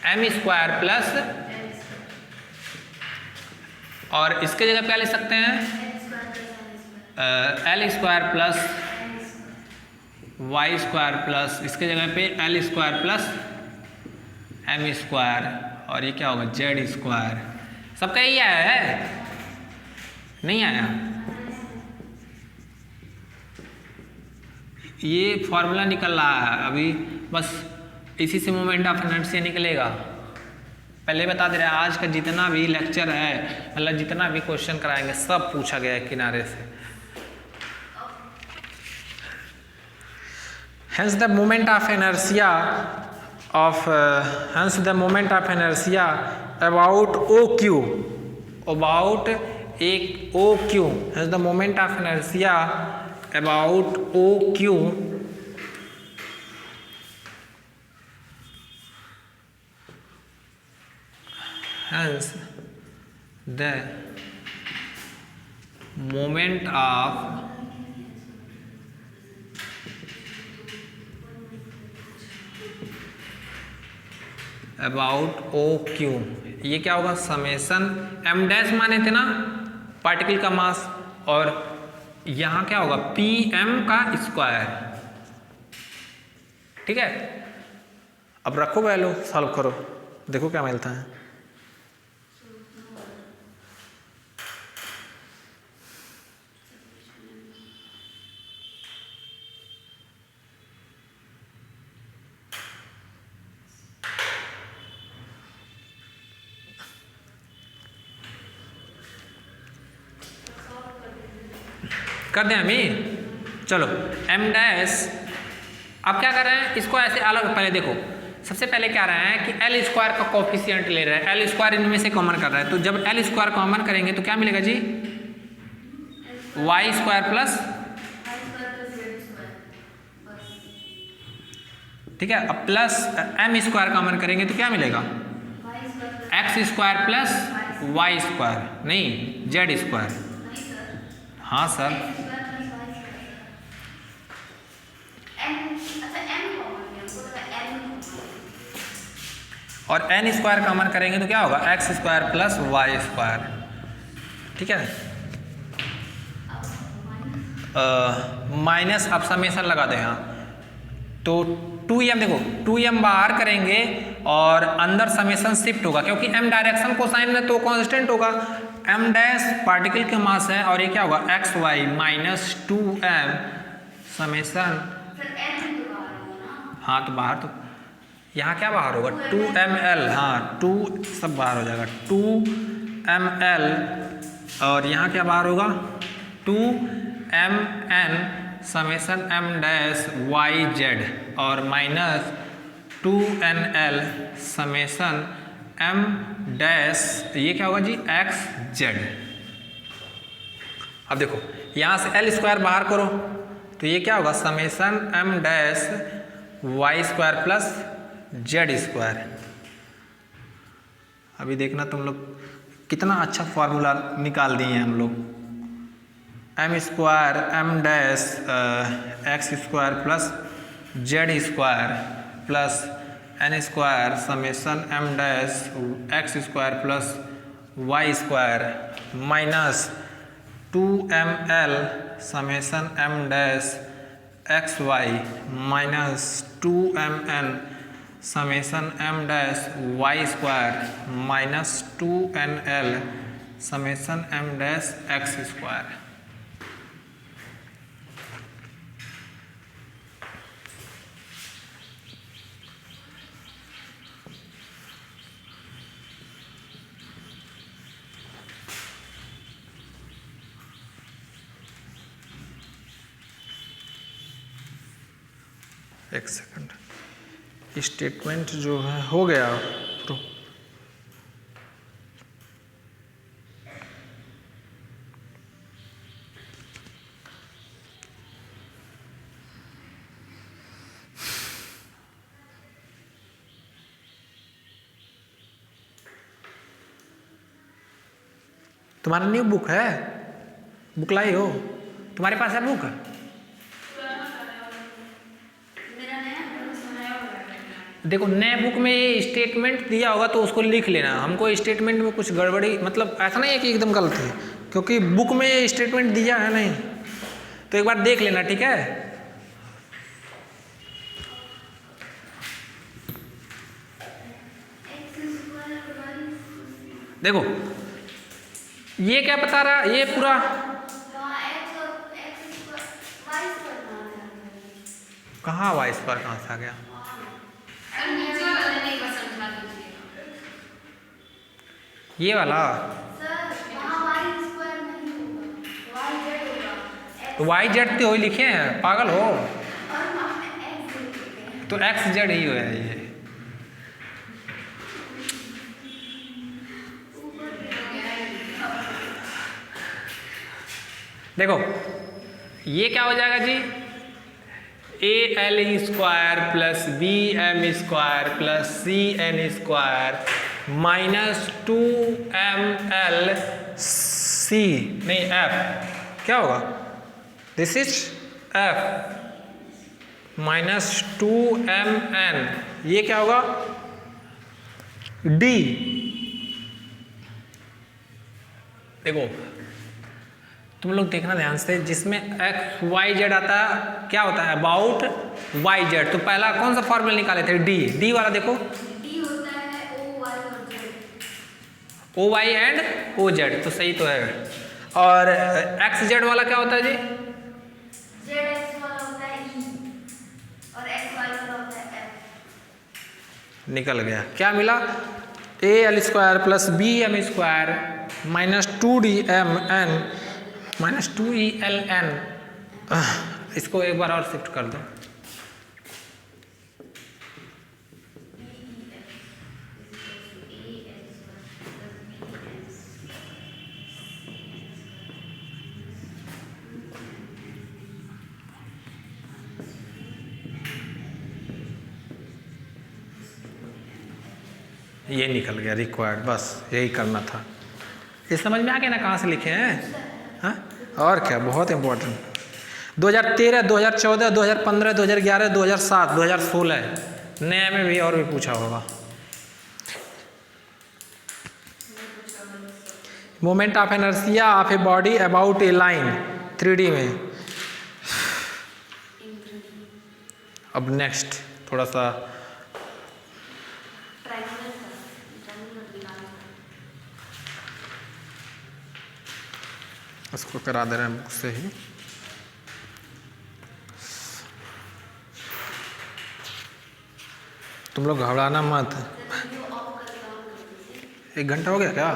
m² प्लस, और इसके जगह क्या ले सकते हैं, L² प्लस y² प्लस, इसके जगह पे L² प्लस m², और ये क्या होगा, Z²। सबका यही आया है, नहीं आया? ये फॉर्मूला निकल रहा है अभी, बस इसी से मोमेंट ऑफ इनर्शिया निकलेगा। पहले बता दे रहे हैं, आज का जितना भी लेक्चर है, मतलब जितना भी क्वेश्चन कराएंगे, सब पूछा गया है किनारे से। Hence the moment of inertia about OQ, about एक OQ, hence the moment of inertia about OQ hence the moment of about OQ, ये क्या होगा, समेशन m डैश माने थे ना पार्टिकल का मास, और यहाँ क्या होगा पी एम का स्क्वायर, ठीक है। अब रखो वैल्यू, सॉल्व करो, देखो क्या मिलता है। कर दें अभी, चलो एम डैश। अब क्या कर रहे हैं, इसको ऐसे अलग, पहले देखो सबसे पहले क्या रहा है कि एल स्क्वायर का कोफिशिएंट ले रहा है, एल स्क्वायर इनमें से कॉमन कर रहा है, तो जब एल स्क्वायर कॉमन करेंगे तो क्या मिलेगा जी, वाई स्क्वायर प्लस, ठीक है। अब प्लस एम स्क्वायर कॉमन करेंगे तो क्या मिलेगा, X square plus Y square, नहीं जेड स्क्वायर। हाँ सर, और एन स्क्वायर कॉमन करेंगे तो क्या होगा, X square plus Y square, ठीक है। माइनस, अब समेशन लगा दो यहाँ, तो 2m, देखो 2m बाहर करेंगे और अंदर समेशन शिफ्ट होगा, क्योंकि m डायरेक्शन कोसाइन में तो कांस्टेंट होगा, m डैश पार्टिकल के मास है, और ये क्या होगा x Y minus 2m summation, हाँ तो बाहर, तो यहाँ क्या बाहर होगा 2ml, हाँ 2 सब बाहर हो जाएगा 2ml, और यहाँ क्या बाहर होगा 2mn summation m dash Y Z, और minus 2nl summation m dash, ये क्या होगा जी एक्स जेड। अब देखो यहाँ से l स्क्वायर बाहर करो तो ये क्या होगा summation m dash Y square plus Z square. अभी देखना तुम लोग कितना अच्छा फॉर्मूला निकाल दिए हैं हम लोग, M square M dash X square plus Z square plus N square summation M dash X square plus Y square minus 2ml summation M dash X Y minus 2mn summation M dash Y square minus 2nl summation M dash X square. एक second, statement जो है हो गया proof. तुम्हारा new book है, book लाई हो, तुम्हारे पास है बुक? देखो नए बुक में ये स्टेटमेंट दिया होगा तो उसको लिख लेना, हमको स्टेटमेंट में कुछ गड़बड़ी, मतलब ऐसा नहीं है कि एकदम गलत है, क्योंकि बुक में ये स्टेटमेंट दिया है नहीं, तो एक बार देख लेना, ठीक है। देखो ये क्या बता रहा, ये पूरा कहाँ वाई स्क्वायर कहाँ से आ गया, ये वाला तो वाई जेड तो वही लिखे हैं, पागल हो, तो एक्स जेड ही है ये। देखो ये क्या हो जाएगा जी, A L square plus B M square plus C N square minus 2ml C, नहीं एफ, क्या होगा this is F minus 2mn, ये क्या होगा डी। देखो तुम लोग देखना ध्यान से, जिसमें एक्स वाई जेड आता है क्या होता है, अबाउट वाई जेड। तो पहला कौन सा फॉर्मूला निकाले थे, डी वाला देखो, डी होता है ओ वाई और Z. O Y and O Z, तो सही तो है। और एक्स जेड वाला क्या होता है जी, जेड एक्स वाला होता है ई और एक्स वाई वाला होता है एफ। निकल गया। क्या मिला, A L square plus B M square minus 2d m n minus 2e_l_n। इसको एक बार और शिफ्ट कर दो। ये निकल गया रिक्वायर्ड, बस यही करना था। ये समझ में आ गया ना कहाँ से लिखे हैं, हाँ? और क्या, बहुत इंपॉर्टेंट। 2013, 2014, 2015, 2011, 2007, 2016 नए में भी और भी पूछा होगा। Moment of inertia of a body about a line 3D में। अब नेक्स्ट थोड़ा सा इसको करा दे रहे हैं बुक से ही। तुम लोग घबराना मत। 1 घंटा हो गया क्या?